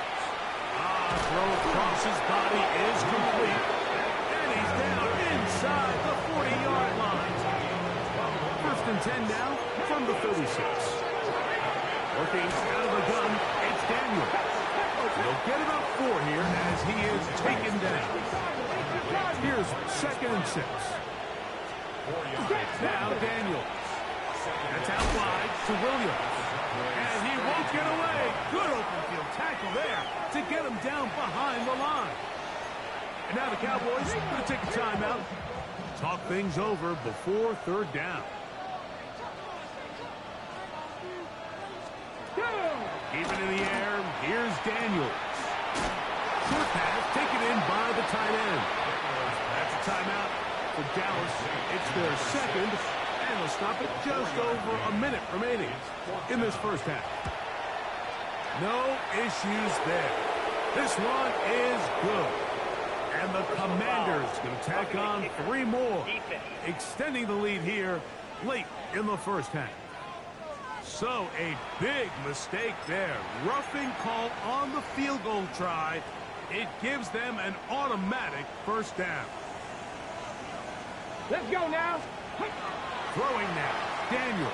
Throw across his body is complete. And he's down inside the 40-yard line. 1st and 10 now from the 36. Working out of the gun, it's Daniels. He'll get about 4 here as he is taken down. Here's 2nd and 6. Now Daniels. That's out wide to Williams. And he won't get away. Good open field tackle there to get him down behind the line. And now the Cowboys going to take a timeout. Talk things over before 3rd down. Keeping in the air, here's Daniels. Short pass taken in by the tight end. That's a timeout for Dallas. It's their 2nd, and they'll stop it just over a minute remaining in this first half. No issues there. This one is good. And the Commanders going to tack on 3 more, extending the lead here late in the first half. So a big mistake there. Roughing call on the field goal try. It gives them an automatic 1st down. Let's go now. Throwing now. Daniel.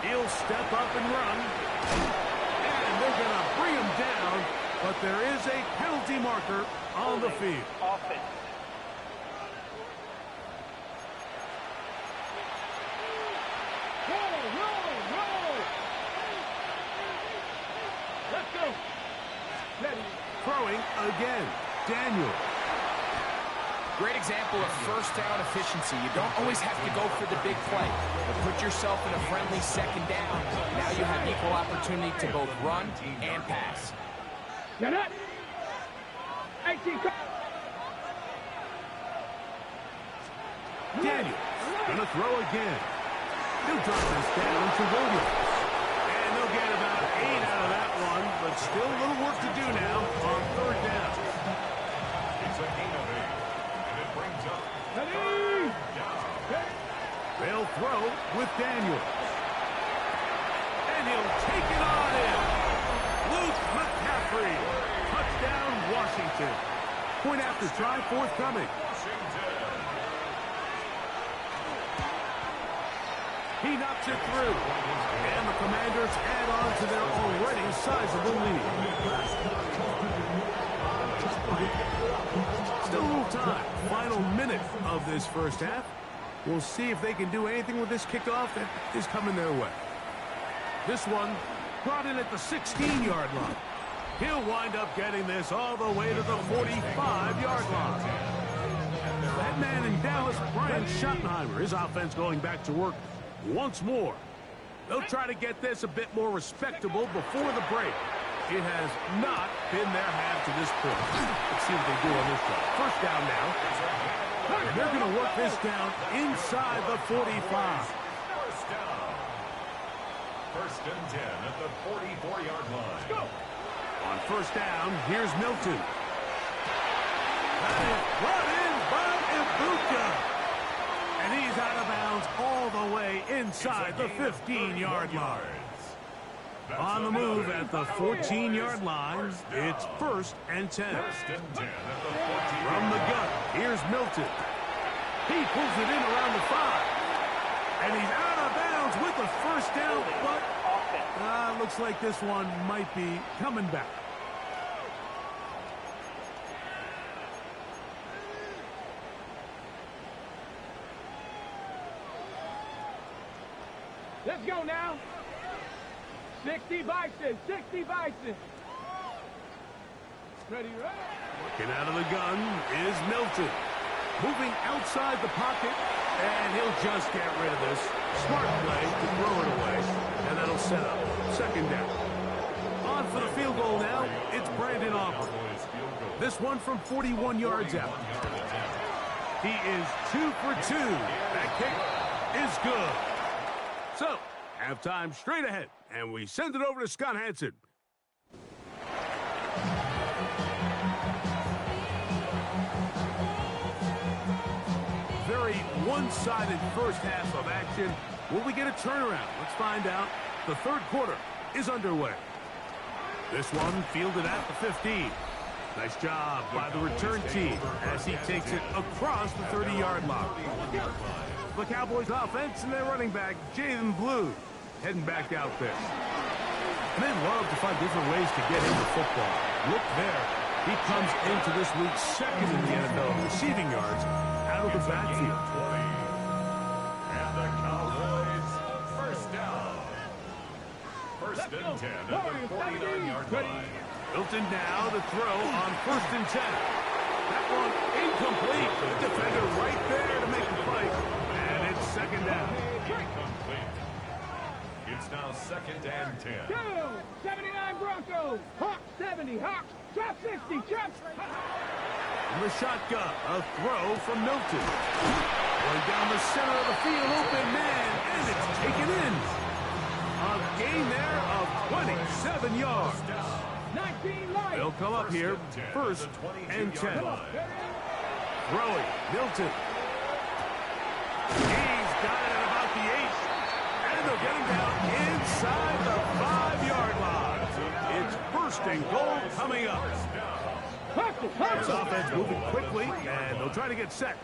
He'll step up and run. And they're going to bring him down. But there is a penalty marker on the field. Offense. Roll. Let's go. Ready. Throwing again. Daniel. Great example of 1st down efficiency. You don't always have to go for the big play, but put yourself in a friendly 2nd down. Now you have equal opportunity to both run and pass. Get it. 18. Daniel gonna throw again. He'll drop this down to Williams. And they'll get about 8 out of that one, but still a little work to do now on 3rd down. It's a gain of 8, and it brings up Ready. They'll throw with Daniel. And he'll take it on in. Luke McCaffrey. Touchdown, Washington. Point after try forthcoming. He knocks it through. And the Commanders add on to their already sizable lead. Still a little time. Final minute of this first half. We'll see if they can do anything with this kickoff that is coming their way. This one brought in at the 16-yard line. He'll wind up getting this all the way to the 45-yard line. That man in Dallas, Brian Schottenheimer, his offense going back to work once more. They'll try to get this a bit more respectable before the break. It has not been their half to this point. Let's see what they do on this one. 1st down now. And they're going to work this down inside the 45. 1st down. 1st and 10 at the 44-yard line. Go. On 1st down, here's Milton. That is brought in by Ibuka. And he's out of bounds all the way inside the 15-yard line. On the move at the 14-yard line, it's 1st and 10. 1st and 10 at the 14. From the gun, here's Milton. He pulls it in around the 5. And he's out of bounds with the 1st down, but looks like this one might be coming back. Let's go now. 60 Bison. 60 Bison. Ready. Working out of the gun is Milton. Moving outside the pocket, and he'll just get rid of this. Smart play to throw it away, and that'll set up 2nd down. On for the field goal now, it's Brandon Aubrey. This one from 41 yards out. He is 2 for 2. That kick is good. So, halftime straight ahead, and we send it over to Scott Hansen. Very one-sided first half of action. Will we get a turnaround? Let's find out. The third quarter is underway. This one fielded at the 15. Nice job by the return team as he takes it across the 30-yard line. The Cowboys offense and their running back, Jayden Blue, heading back out there. And they love to find different ways to get into football. Look there. He comes into this week second in the NFL in receiving yards out of the backfield. And the Cowboys first down. First and 10 at the 49-yard line. Milton now to throw on first and 10. That one incomplete. The defender right there to make the fight. And it's second down. Incomplete. It's now second and 10. 79 Broncos. Hawk 70. Hawk. Drop 60. Drop. From the shotgun, a throw from Milton. Going down the center of the field, open man, and it's taken in. A gain there of 27 yards. 19 light. They'll come up here, first and 10. Throwing, Milton. He's got it at about the 8. And they'll get him down inside the 5-yard line. It's first and goal coming up. This offense moving quickly, and they'll try to get set.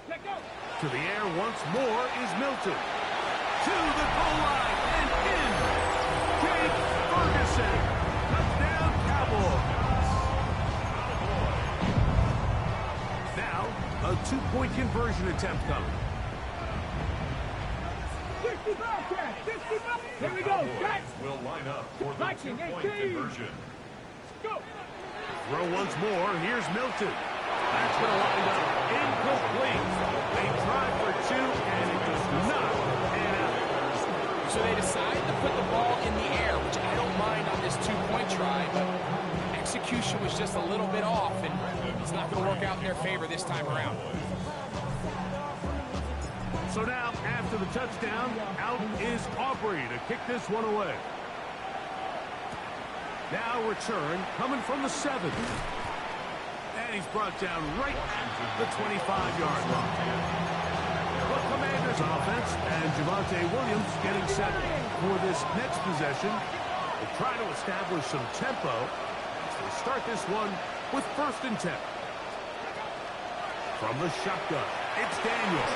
To the air once more is Milton. To the goal line and in. Jake Ferguson. Touchdown, Cowboys. Now, a 2-point conversion attempt coming. 65 catch. 65. Here we go. Catch. Will line up for the 2-point conversion. Go. Throw once more. Here's Milton. That's going to wind up incomplete. They tried for 2, and it does not pan out. So they decide to put the ball in the air, which I don't mind on this 2-point try, but execution was just a little bit off, and it's not going to work out in their favor this time around. So now, after the touchdown, out is Aubrey to kick this one away. Now return coming from the 7. And he's brought down right at the 25-yard line. The Commanders offense and Javonte Williams getting set for this next possession. They try to establish some tempo as they start this one with first and 10. From the shotgun, it's Daniel.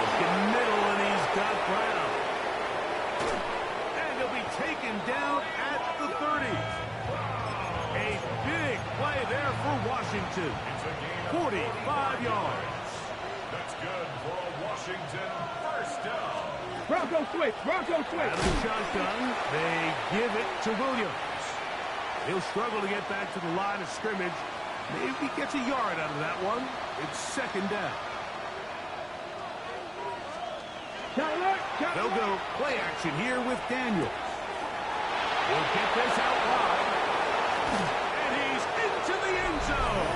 Looking middle, and he's got Brown. And he'll be taken down at the 30. A big play there for Washington. 45 yards. That's good for a Washington first down. Bronco switch. Bronco switch. Out of the shotgun, they give it to Williams. He'll struggle to get back to the line of scrimmage. Maybe he gets a yard out of that one. It's second down. They'll go play action here with Daniels. We'll get this out wide. And he's into the end zone.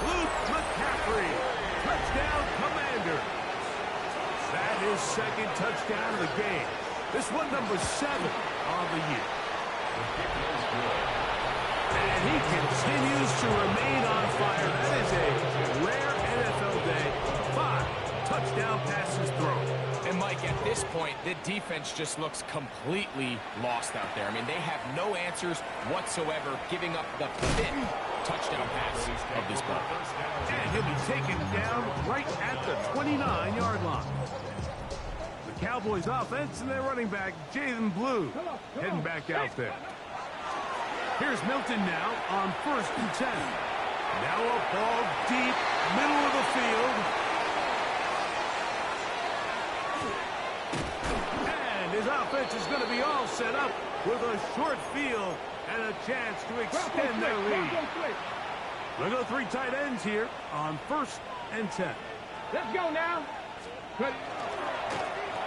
Luke McCaffrey. Touchdown, Commanders. That is second touchdown of the game. This one number 7 on the year. And he continues to remain on fire. That is a rare NFL day. 5 touchdown passes thrown. And Mike, at this point, the defense just looks completely lost out there. I mean, they have no answers whatsoever, giving up the 5th touchdown pass of this ball. And he'll be taken down right at the 29-yard line. The Cowboys offense and their running back, Jayden Blue, heading back out there. Here's Milton now on first and 10. Now a ball deep, middle of the field. And his offense is going to be all set up with a short field and a chance to extend their lead. We'll go 3 tight ends here on first and 10. Let's go now.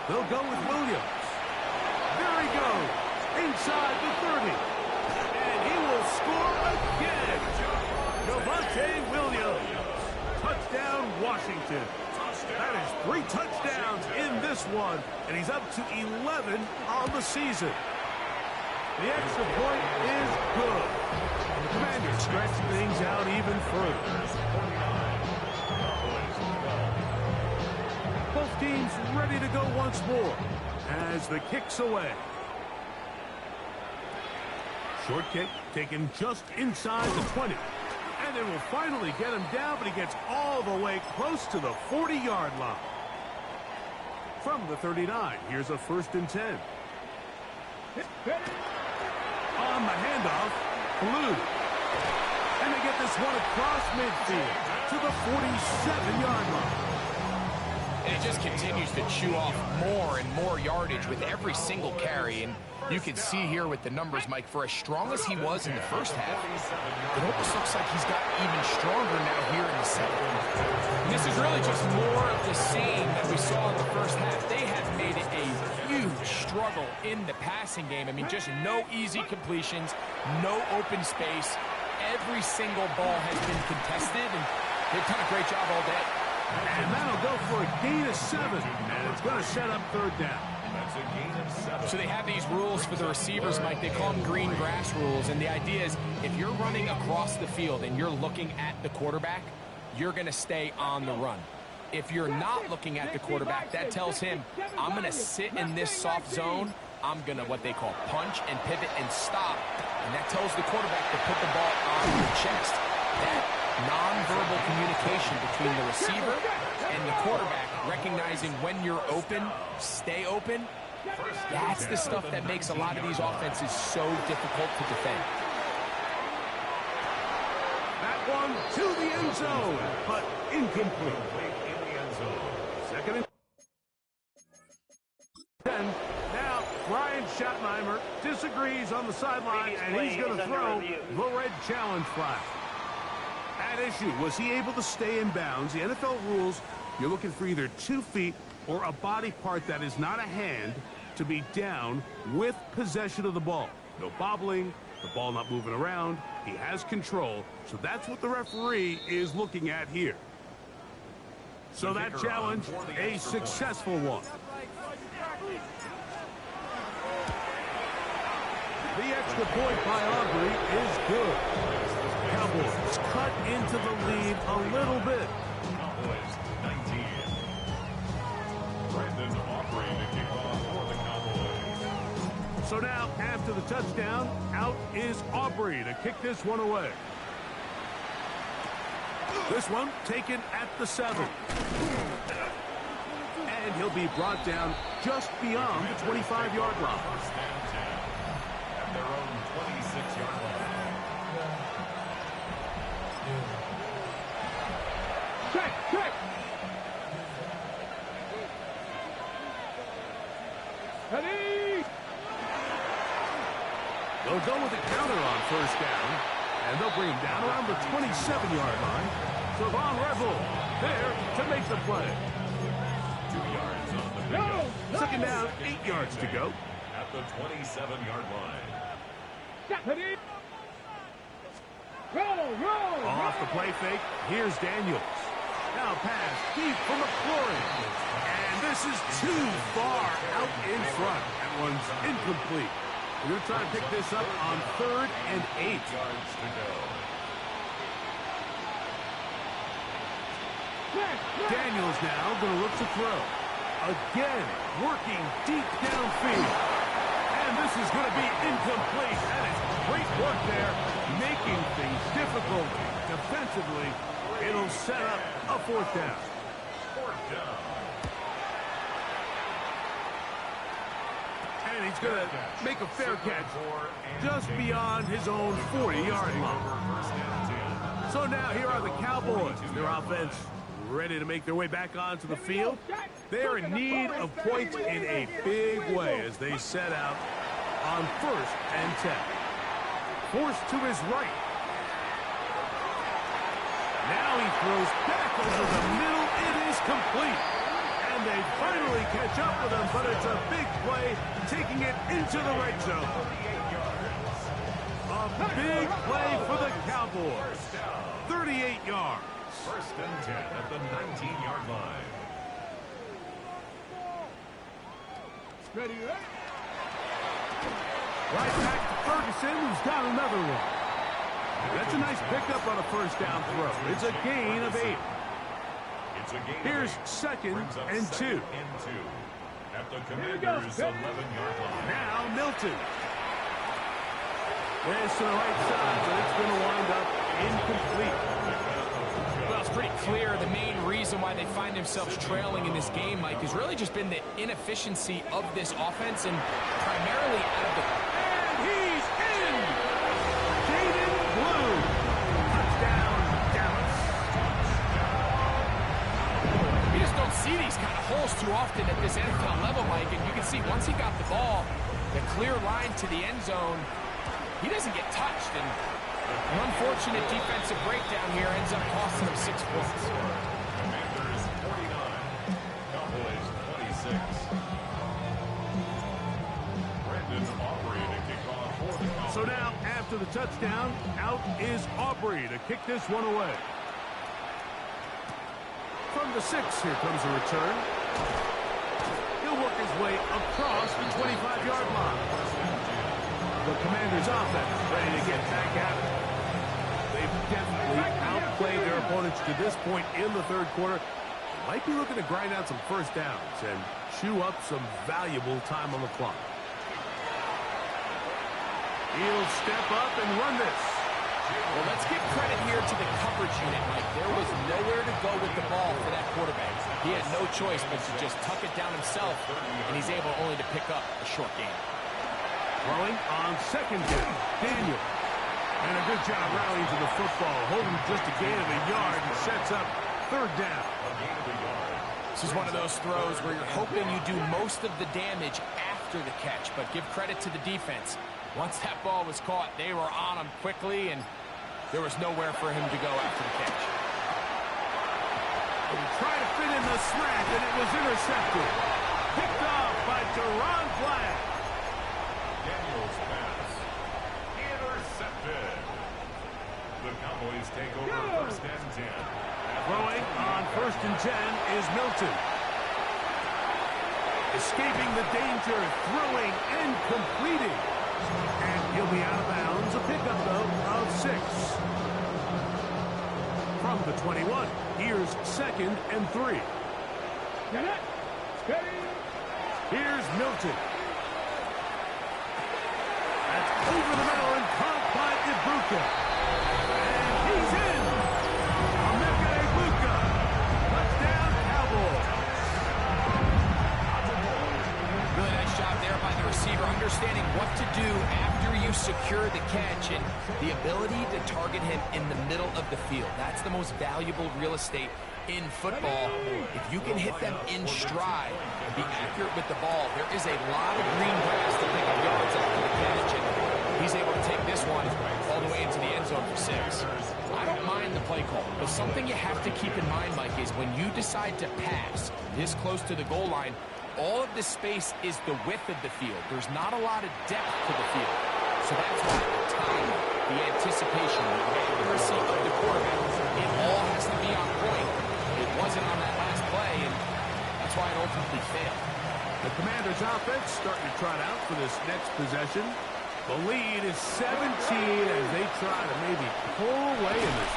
They'll go with Williams. There he goes. inside the 30. And he will score again. Javonte Williams. Touchdown, Washington. That is 3 touchdowns in this one, and he's up to 11 on the season. The extra point is good. And the Commanders stretch things out even further. Both teams ready to go once more as the kick's away. Short kick taken just inside the 20. And they will finally get him down, but he gets all the way close to the 40-yard line. From the 39, here's a 1st and 10. On the handoff, Blue. And they get this one across midfield to the 47-yard line. And it just continues to chew off more and more yardage with every single carry. And you can see here with the numbers, Mike, for as strong as he was in the first half, it almost looks like he's got even stronger now here in the second. And this is really just more of the same that we saw in the first half. They have made it a huge struggle in the passing game. I mean, just no easy completions, no open space. Every single ball has been contested, and they've done a great job all day. And that'll go for a gain of 7, and it's going to set up 3rd down. That's a gain of 7. So they have these rules for the receivers, Mike. They call them green grass rules, and the idea is if you're running across the field and you're looking at the quarterback, you're going to stay on the run. If you're not looking at the quarterback, that tells him, I'm going to sit in this soft zone. I'm going to what they call punch and pivot and stop, and that tells the quarterback to put the ball on your chest. That non-verbal communication between the receiver and the quarterback, recognizing when you're open, stay open, that's the stuff that makes a lot of these offenses so difficult to defend. That one to the end zone, but incomplete. Second and 10. Now, Brian Schottenheimer disagrees on the sideline, and he's going to throw the red challenge flag. At issue, was he able to stay in bounds? The NFL rules, you're looking for either 2 feet or a body part that is not a hand to be down with possession of the ball. No bobbling, the ball not moving around. He has control, so that's what the referee is looking at here. So that challenge, a successful one. The extra point by Aubrey is good. Cowboys cut into the lead a little bit. Cowboys 19. Brandon Aubrey to kick off for the Cowboys. So now, after the touchdown, out is Aubrey to kick this one away. This one taken at the 7. And he'll be brought down just beyond the 25-yard line. First and 10 at their own 26-yard line. Check. Ready? They'll go with a counter on 1st down, and they'll bring him down around the 27-yard line. Savon Rebel there to make the play. 2 yards on the pickup. Second down, 8 yards to go. At the 27-yard line. Ready? Roll. Off the play fake, here's Daniels. Now pass deep for McLaurin. And this is too far out in front. That one's incomplete. We're going to try to pick this up on 3rd and 8. 8 yards to go. Daniels now going to look to throw. Again, working deep downfield. And this is going to be incomplete. That is great work there, making things difficult defensively. It'll set up a 4th down. 4th down. And he's going to make a fair catch just beyond his own 40-yard line. So now here are the Cowboys. Their offense ready to make their way back onto the field. They're in need of points in a big way as they set out on 1st and 10. Forced to his right. Now he throws back over the middle. It is complete. And they finally catch up with him, but it's a big play, taking it into the red zone. A big play for the Cowboys. 38 yards. First and 10 at the 19-yard line. Ready, ready. Right back to Ferguson, who's got another one. That's a nice pickup on a first down throw. It's a gain of 8. It's a gain. Here's second and 2. At the Commanders' 11-yard line. Now Milton. This to the right side, but it's going to wind up incomplete. Well, it's pretty clear the main reason why they find themselves trailing in this game, Mike, has really just been the inefficiency of this offense and primarily out of the... And he's in! Jaden Blue. Touchdown, Dallas. You just don't see these kind of holes too often at this NFL level, Mike, and you can see once he got the ball, the clear line to the end zone, he doesn't get touched, and an unfortunate defensive breakdown here ends up costing him 6 points. Commanders 49, Cowboys 26. Brendan Aubrey to kick off for the Cowboys. So now, after the touchdown, out is Aubrey to kick this one away. From the 6, here comes a return. He'll work his way across the 25-yard line. The Commanders' offense ready to get back at it. They've definitely outplayed their opponents to this point in the third quarter. Might be looking to grind out some first downs and chew up some valuable time on the clock. He'll step up and run this. Well, let's give credit here to the coverage unit, Mike. There was nowhere to go with the ball for that quarterback. He had no choice but to just tuck it down himself, and he's able only to pick up a short gain. Throwing on second down, Daniel. And a good job rallying to the football, holding just a gain of a yard and sets up third down. This is one of those throws where you're hoping you do most of the damage after the catch, but give credit to the defense. Once that ball was caught, they were on him quickly, and there was nowhere for him to go after the catch. He tried to fit in the slant, and it was intercepted. Picked off by Teron Black. Daniel's pass. Intercepted. The Cowboys take over first and 10. Throwing on first and 10 is Milton. Escaping the danger, throwing and completing. And he'll be out of bounds. A pickup, though, of 6. From the 21, here's second and 3. Get it. Steady. Here's Milton. That's over the middle and caught by Ibuka. And he's in. Emeka Ibuka. Touchdown, Cowboys. Really nice job there by the receiver, understanding what to do after you secure the catch and the ability to target him in the middle of the field. That's the most valuable real estate in football. If you can hit them in stride and be accurate with the ball, there is a lot of green grass to pick up yards after the catch, and he's able to take this one all the way into the end zone for 6. I don't mind the play call, but something you have to keep in mind, Mike, is when you decide to pass this close to the goal line, all of the space is the width of the field. There's not a lot of depth to the field. So that's why the time, the anticipation, the accuracy of the quarterback, it all has to be on point. It wasn't on that last play, and that's why it ultimately failed. The Commanders' offense starting to trot out for this next possession. The lead is 17 as they try to maybe pull away in this.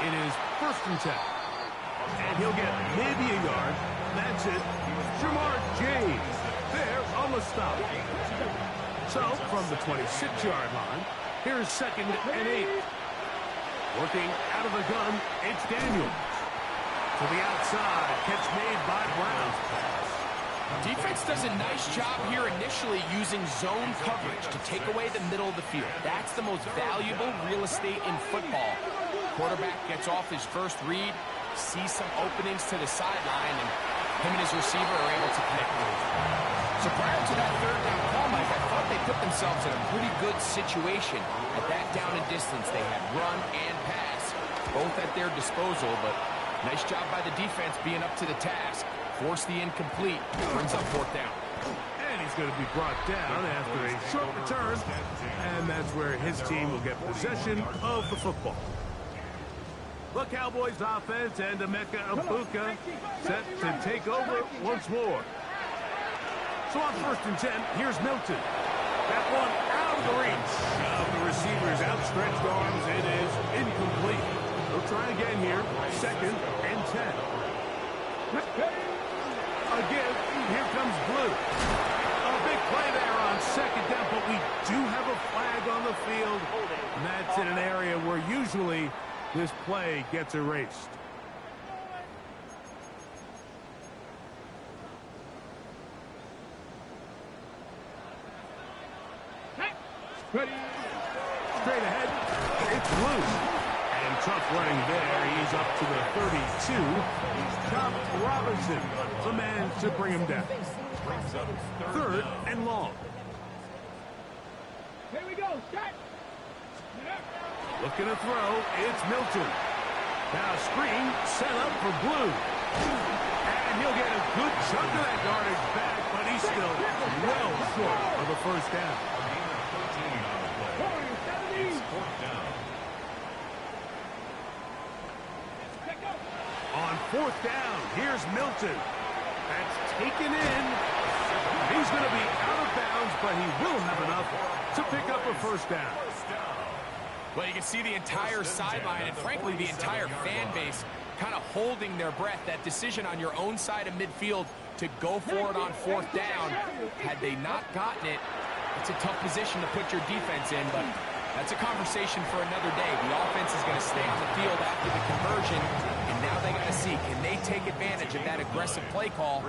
It is first and 10. And he'll get maybe a yard. That's it. Jamar James there on the stop. So, from the 26-yard line, here's second and 8. Working out of the gun, it's Daniels. To the outside, catch made by Brown. Defense does a nice job here initially using zone coverage to take away the middle of the field. That's the most valuable real estate in football. Quarterback gets off his first read, sees some openings to the sideline, and him and his receiver are able to connect. So prior to that third down call, Mike, I thought they put themselves in a pretty good situation. At that down and distance, they had run and pass, both at their disposal, but Nice job by the defense being up to the task. Force the incomplete. Brings up fourth down. And he's going to be brought down after a short return. And that's where his team will get possession of the football. The Cowboys offense and Emeka Ibuka set to take over once more. So on 1st and 10, here's Milton. That one out of the reach of the receiver's outstretched arms. It is incomplete. They'll try again here. 2nd and 10. Again, here comes Blue. A big play there on 2nd down, but we do have a flag on the field. And that's in an area where usually this play gets erased. Ready. Straight ahead, it's Blue. And tough running there. He's up to the 32. He's Tom Robinson, the man to bring him down. 3rd and long. Here we go. Start. Looking to throw, it's Milton. Now screen set up for Blue. And he'll get a good chunk of that yardage back, but he's still well short of the first down. On 4th down, here's Milton. That's taken in. He's going to be out of bounds, but he will have enough to pick up a first down. Well, you can see the entire sideline and, frankly, the entire fan base kind of holding their breath. That decision on your own side of midfield to go for it on 4th down, had they not gotten it, it's a tough position to put your defense in, but that's a conversation for another day. The offense is going to stay on the field after the conversion, and now they got to see, can they take advantage of that aggressive play call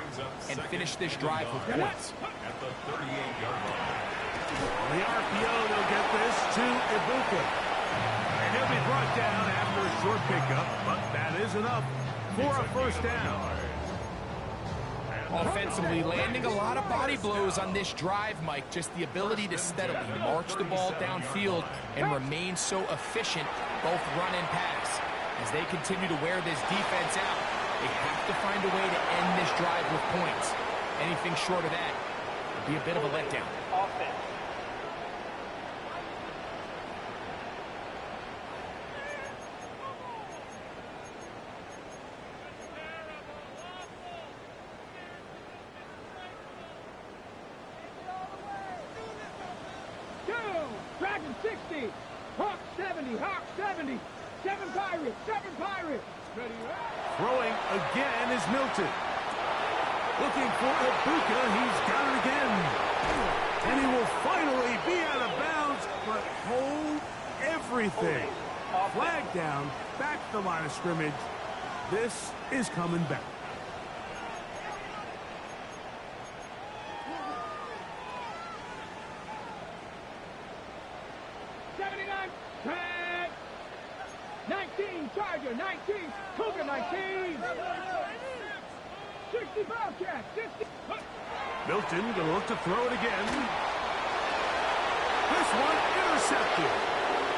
and finish this drive with points? At the 38-yard line. On the RPO, they'll get this to Ibuka. And he'll be brought down after a short pickup, but that is enough for a first down. Offensively, landing a lot of body blows on this drive, Mike. Just the ability to steadily march the ball downfield and remain so efficient, both run and pass. As they continue to wear this defense out, they have to find a way to end this drive with points. Anything short of that would be a bit of a letdown. Offense. Dragon 60. Hawk 70. Hawk 70. 7 Pirates. 7 Pirates. Ready. Throwing again is Milton. Looking for Ibuka. He's got it again. And he will finally be out of bounds, but hold everything. Flag down, back to the line of scrimmage. This is coming back. Charger 19, Cougar 19, 60 Bobcat, 60. Milton going to look to throw it again. This one intercepted.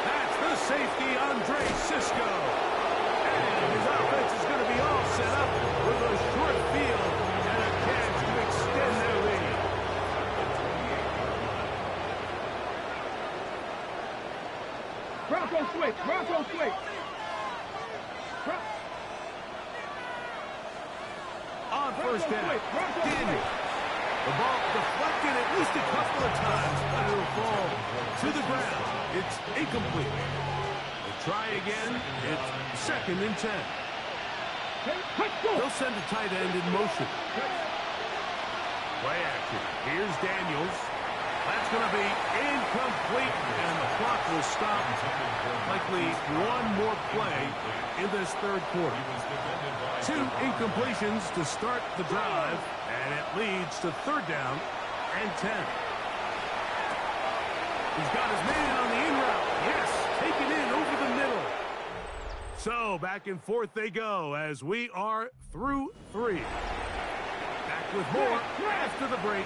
That's the safety, Andre Cisco. And his offense is going to be all set up with a short field and a chance to extend their lead. Bronco switch, Bronco switch. On first down, Daniel. The ball deflected at least a couple of times, but it will fall to the ground. It's incomplete. They try again. It's 2nd and 10. They'll send a tight end in motion. Play action. Here's Daniels. That's going to be incomplete, and the clock will stop. Likely one more play in this 3rd quarter. 2 incompletions to start the drive, and it leads to 3rd down and 10. He's got his man on the in route. Yes, taken in over the middle. So back and forth they go as we are through 3. Back with more after the break.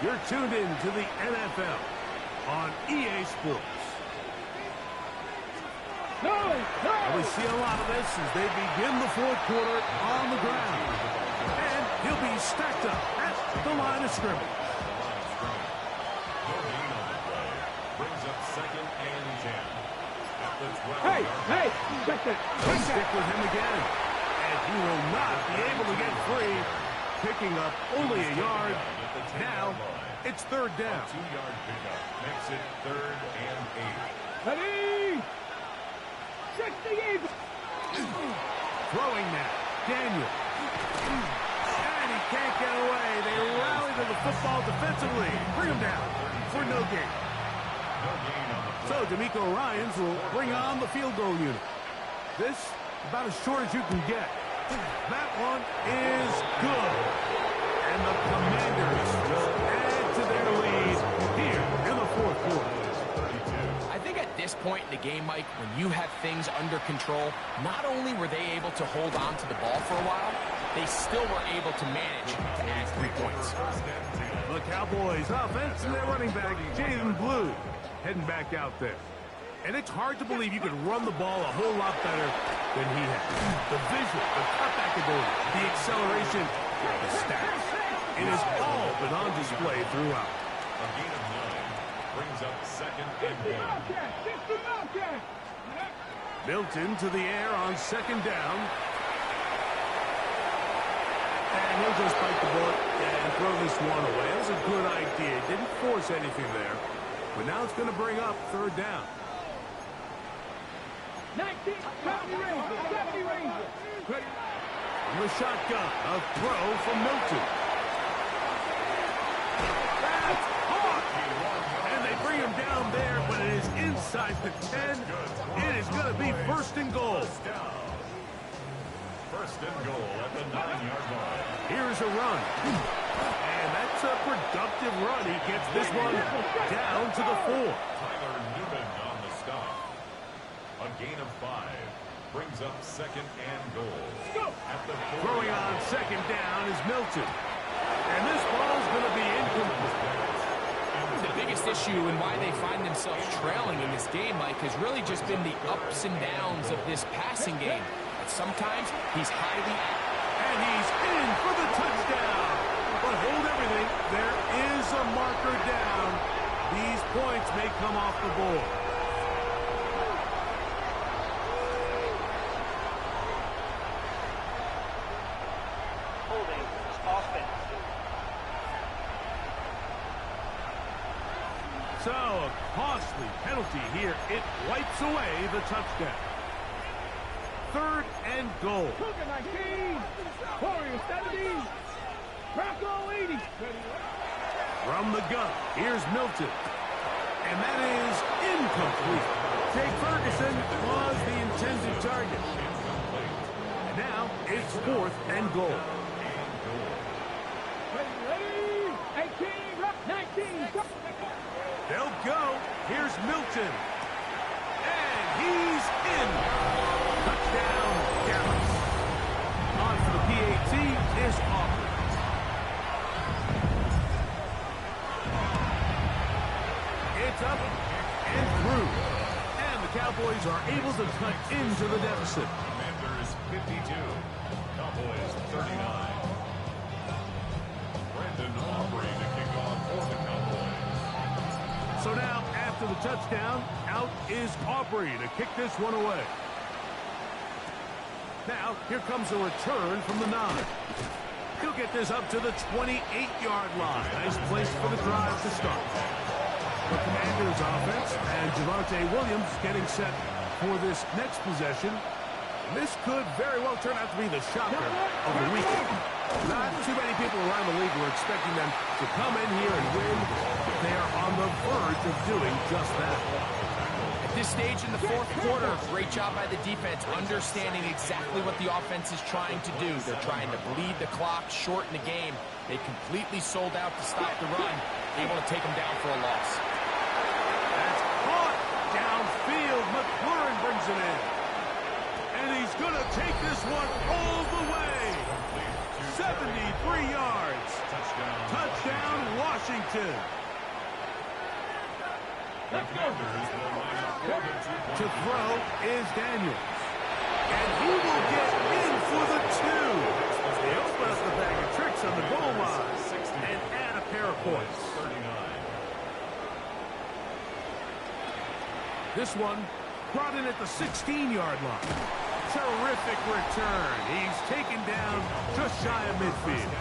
You're tuned in to the NFL on EA Sports. And we see a lot of this as they begin the fourth quarter on the ground. And he'll be stacked up at the line of scrimmage. No gain on the play. Brings up second and 10. At the 12. Hey, check that. They'll stick with him again. And he will not be able to get free. Picking up only a yard. Now, it's third down. 2-yard pickup makes it third and 8. Ready? 68. Throwing now. Daniel. And he can't get away. They rally to the football defensively. Bring him down for no gain. No gain on the play. So D'Amico Ryans will bring on the field goal unit. This about as short as you can get. That one is good. And the Commanders will add to their lead here in the fourth quarter. I think at this point in the game, Mike, when you have things under control, not only were they able to hold on to the ball for a while, they still were able to manage to add 3 points. The Cowboys offense and their running back, Jaden Blue, heading back out there. And it's hard to believe you could run the ball a whole lot better than he has. The vision, the cutback ability, the acceleration, the stats. It has all been on display throughout. A gain of 9 brings up second and 1. Milton to the air on second down. And he'll just bite the bullet and throw this one away. That was a good idea. Didn't force anything there. But now it's going to bring up third down. 19, 70 Rangers. From the shotgun, a throw from Milton. That's caught! And they bring him down there, but it is inside the 10. It is going to be first and goal. First and goal at the 9-yard line. Here's a run. And that's a productive run. He gets this one down to the 4. Tyler Newman on the stop. A gain of 5 brings up second and goal. At the 4. Throwing on second down is Milton. And this ball's going to be incomplete. The biggest issue and why they find themselves trailing in this game, Mike, has really just been the ups and downs of this passing game. And sometimes he's highly active. And he's in for the touchdown. But hold everything. There is a marker down. These points may come off the board. Holding offense. So, a costly penalty here. It wipes away the touchdown. Third and goal. Cougar 19. Warrior 70. Rocco 80. From the gun, here's Milton. And that is incomplete. Jake Ferguson was the intended target. And now it's fourth and goal. Ready? 18. 19. They'll go. Here's Milton. And he's in. Touchdown, Dallas. On for the PAT is Aubrey. It's up and through. And the Cowboys are able to cut into the deficit. Commanders 52. Cowboys 39. Brandon Aubrey to kick off for the Cowboys. So now, after the touchdown, out is Aubrey to kick this one away. Now, here comes a return from the 9. He'll get this up to the 28-yard line. Nice place for the drive to start. The Commanders' offense and Javonte Williams getting set for this next possession. This could very well turn out to be the shocker of the weekend. Not too many people around the league were expecting them to come in here and win, but they are on the verge of doing just that. At this stage in the fourth quarter, great job by the defense, understanding exactly what the offense is trying to do. They're trying to bleed the clock, shorten the game. They completely sold out to stop the run, able to take them down for a loss. That's caught downfield. McLaurin brings it in. And he's going to take this one all the way. 73 yards. Touchdown, Washington. The Commanders will line up To throw is Daniels. And he will get in for the 2. They open up the bag of tricks on the goal line and add a pair of points. This one brought in at the 16-yard line. Terrific return. He's taken down just shy of midfield.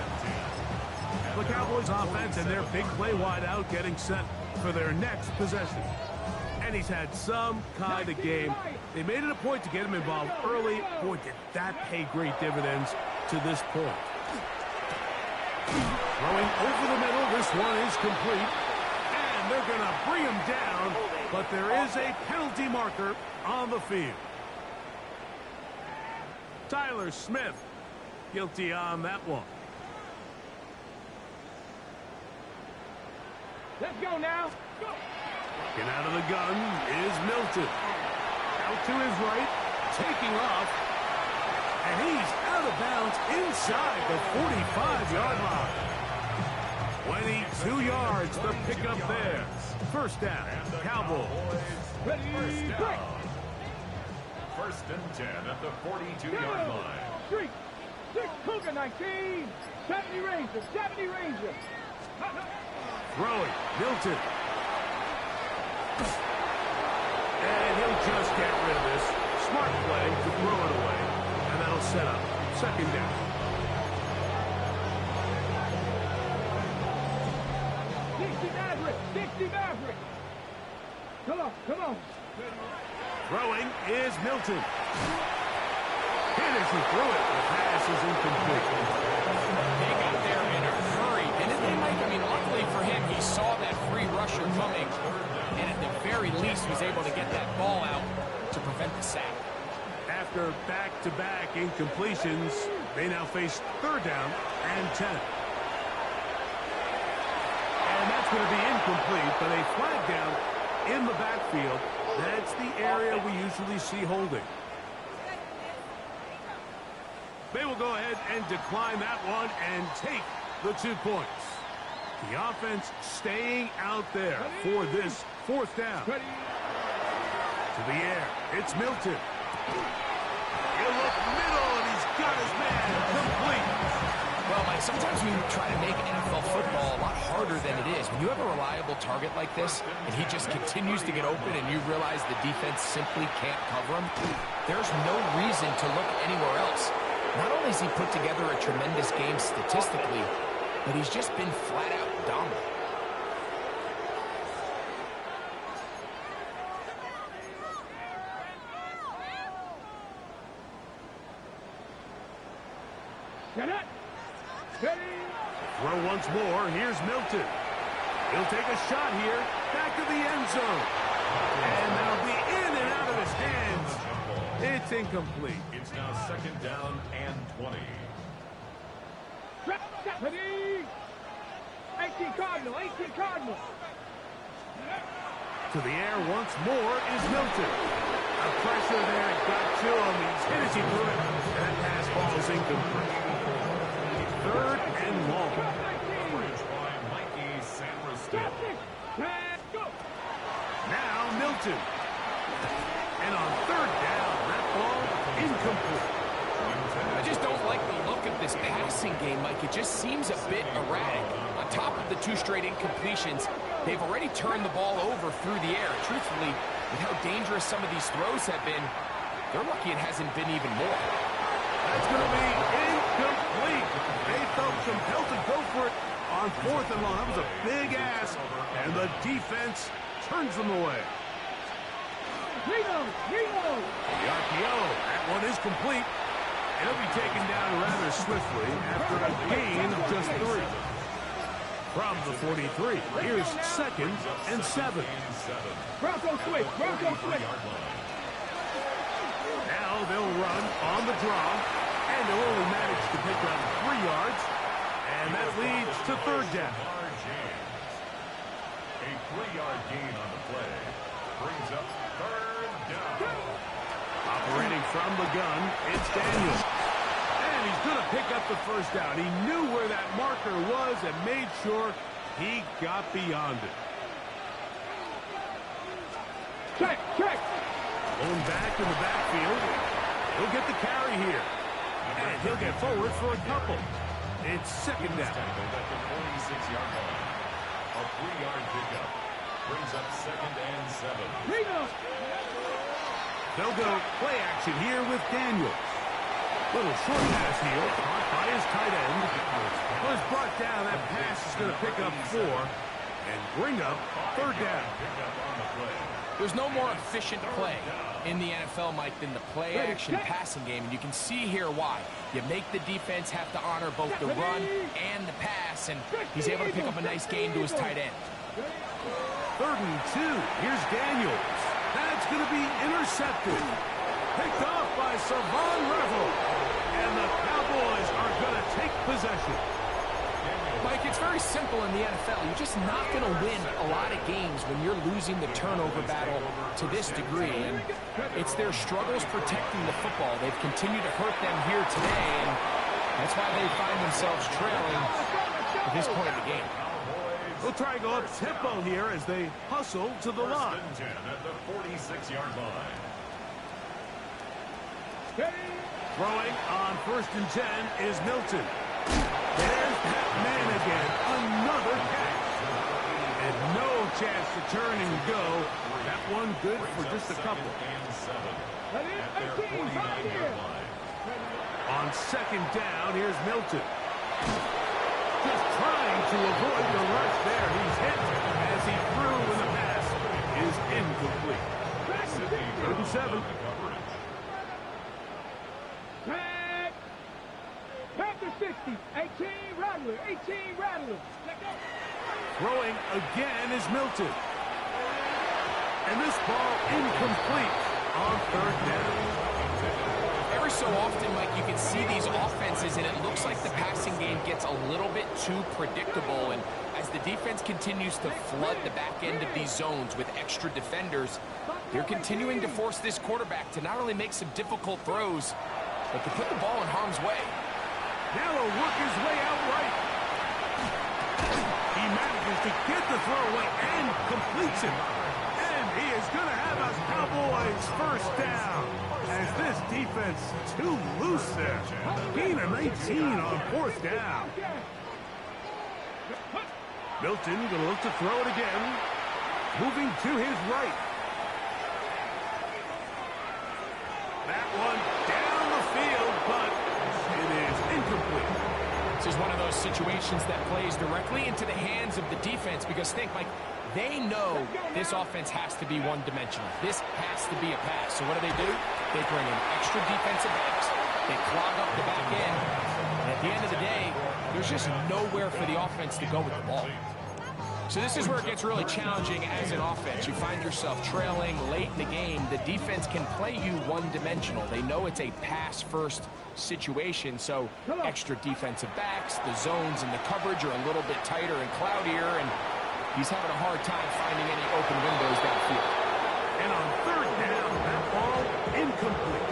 The Cowboys offense and their big play wideout getting set for their next possession. And he's had some kind of game. They made it a point to get him involved early. Boy, did that pay great dividends to this point. Throwing over the middle. This one is complete. And they're going to bring him down. But there is a penalty marker on the field. Tyler Smith guilty on that one. Let's go now. Go. Getting out of the gun is Milton. Out to his right, taking off. And he's out of bounds inside the 45-yard line. 22 yards, the pickup there. First down, Cowboys. Ready, break. First and 10 at the 42-yard line. 3, 6, Cougar 19. 70 Rangers, 70 Rangers. Throwing, Milton. And he'll just get rid of this. Smart play to throw it away. And that'll set up second down. 60 Maverick, 60 Maverick. Come on, come on. Throwing is Milton. And as he threw it, the pass is incomplete. They got there in a hurry, didn't they, Mike? I mean, luckily for him, he saw that free rusher coming, and at the very least was able to get that ball out to prevent the sack. After back-to-back incompletions, they now face third down and 10. And that's going to be incomplete, but a flag down in the backfield. That's the area we usually see holding. They will go ahead and decline that one and take the 2 points. The offense staying out there for this fourth down. To the air, it's Milton. He'll look middle, and he's got his man complete. Well, Mike, sometimes we try to make NFL football a lot harder than it is. When you have a reliable target like this, and he just continues to get open, and you realize the defense simply can't cover him, there's no reason to look anywhere else. Not only has he put together a tremendous game statistically, but he's just been flat-out dominant. Get it. Ready. Throw once more. Here's Milton. He'll take a shot here. Back to the end zone. And that'll be in and out of his hands. It's incomplete. It's now second down and 20. Ready. 18 Cardinal, 18 Cardinal. To the air once more is Milton. A pressure there got to him. He's hit as he threw it. And that pass ball is incomplete. Third and long. Coverage by Mikey Sanderson. Now Milton. And on third down, that ball incomplete. I just don't like the look of this passing game, Mike. It just seems a bit erratic. On top of the 2 straight incompletions, they've already turned the ball over through the air. Truthfully, with how dangerous some of these throws have been, they're lucky it hasn't been even more. That's going to be incomplete. They felt compelled to go for it on fourth and long. That was a big ask, and the defense turns them away. Reno. The RPO, that one is complete. It'll be taken down rather swiftly after a gain of just 3. From the 43, here's second and 7. Bronco switch. Now they'll run on the draw, and they'll only manage to pick up 3 yards, and that leads to third down. A 3-yard gain on the play brings up third down. Operating from the gun, it's Daniels. And he's going to pick up the first down. He knew where that marker was and made sure he got beyond it. Check, check. Going back in the backfield. He'll get the carry here. And he'll get forward for a couple. It's second down. Tackled at the 46-yard line. A 3-yard pickup brings up 2nd and 7. Bring up. They'll go play action here with Daniels. Little short pass here, caught by his tight end. Was brought down. That pass is going to pick up 4 and bring up 3rd down. There's no more efficient play in the NFL, Mike, than the play-action passing game. And you can see here why. You make the defense have to honor both the run and the pass, and he's able to pick up a nice gain to his tight end. 3rd and 2. Here's Daniels. That's going to be intercepted. Picked off by Savon Revel. And the Cowboys are going to take possession. Mike, it's very simple in the NFL. You're just not going to win a lot of games when you're losing the turnover battle to this degree. And it's their struggles protecting the football. They've continued to hurt them here today, and that's why they find themselves trailing at this point in the game. We'll try and go up tempo here as they hustle to the line. 1st and 10 at the 46-yard line. Throwing on 1st and 10 is Milton. There's that man again. Another catch. And no chance to turn and go. That one good for just a couple. On 2nd down, here's Milton. Just trying to avoid the rush there. He's hit as he threw when the pass is incomplete. 3rd and 7. Back to 60. 18 Rattler. 18 Rattler. Throwing again is Milton. And this ball incomplete on 3rd down. Every so often, Mike, you can see these offenses, and it looks like the passing game gets a little bit too predictable. And as the defense continues to flood the back end of these zones with extra defenders, they're continuing to force this quarterback to not only make some difficult throws, but to put the ball in harm's way. Now he'll work his way out right. He manages to get the throw away and completes it. And he is going to have us Cowboys 1st down. As this defense too loose there. Gain of 19 on 4th down. Milton going to look to throw it again. Moving to his right. That one down the field, but it is incomplete. This is one of those situations that plays directly into the hands of the defense because think, Mike, they know this offense has to be one-dimensional. This has to be a pass. So what do? They bring in extra defensive backs. They clog up the back end. And at the end of the day, there's just nowhere for the offense to go with the ball. So this is where it gets really challenging as an offense. You find yourself trailing late in the game. The defense can play you one-dimensional. They know it's a pass-first situation, so extra defensive backs, the zones and the coverage are a little bit tighter and cloudier, and he's having a hard time finding any open windows downfield. And on 3rd down, that ball incomplete.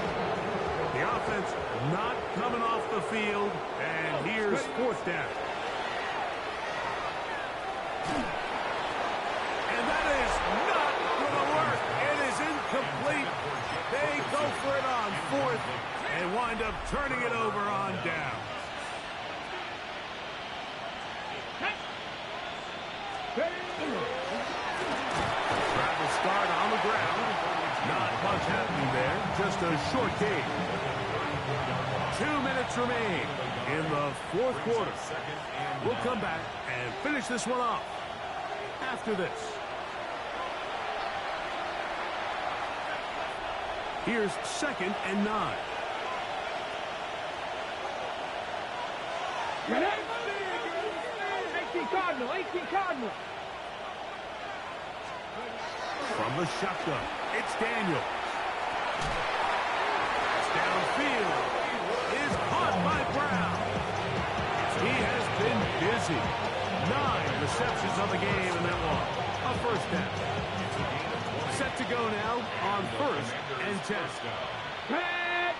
The offense not coming off the field, and here's 4th down. And that is not going to work. It is incomplete. They go for it on 4th and wind up turning it over on down. Travel start on the ground. Not much happening there. Just a short game. 2 minutes remain in the 4th quarter. We'll come back and finish this one off after this. Here's 2nd and 9. 18 Cardinal. 18 Cardinal. From the shotgun, it's Daniels. Pass downfield is caught by Brown. He has been busy. 9 receptions on the game, and that one a 1st down. Set to go now on 1st and 10. Pat.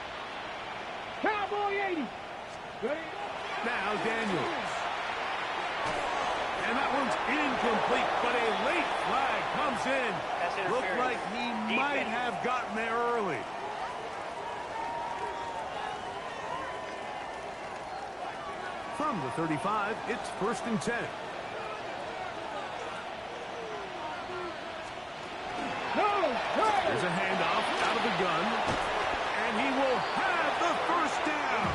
Cowboy 80. Now Daniels. And that throws incomplete, but a late flag comes in. That's interference. Looked like he might have gotten there early. From the 35, it's 1st and 10. There's a handoff out of the gun, and he will have the first down.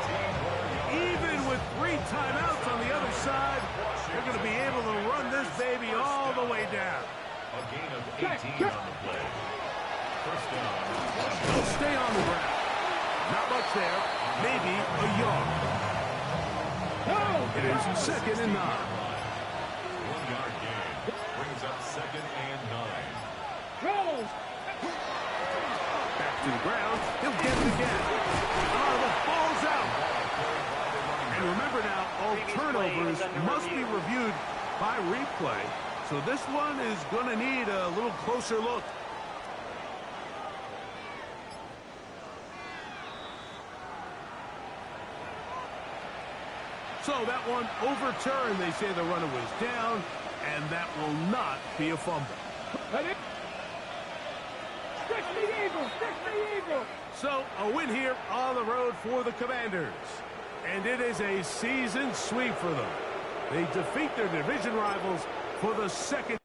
Even with 3 timeouts on the other side, they're going to be able to run this baby all the way down. A gain of 18 on the play. First down. He'll stay on the ground. Not much there. Maybe a yard. It is 2nd and 9. 1-yard gain. Brings up 2nd and 9. Back to the ground. He'll get it again. Oh, the ball's out. And remember now, all turnovers must be reviewed by replay. So this one is going to need a little closer look. So that one overturned. They say the runner was down, and that will not be a fumble. Stick the Eagles! Stick the Eagles! So a win here on the road for the Commanders. And it is a season sweep for them. They defeat their division rivals for the 2nd.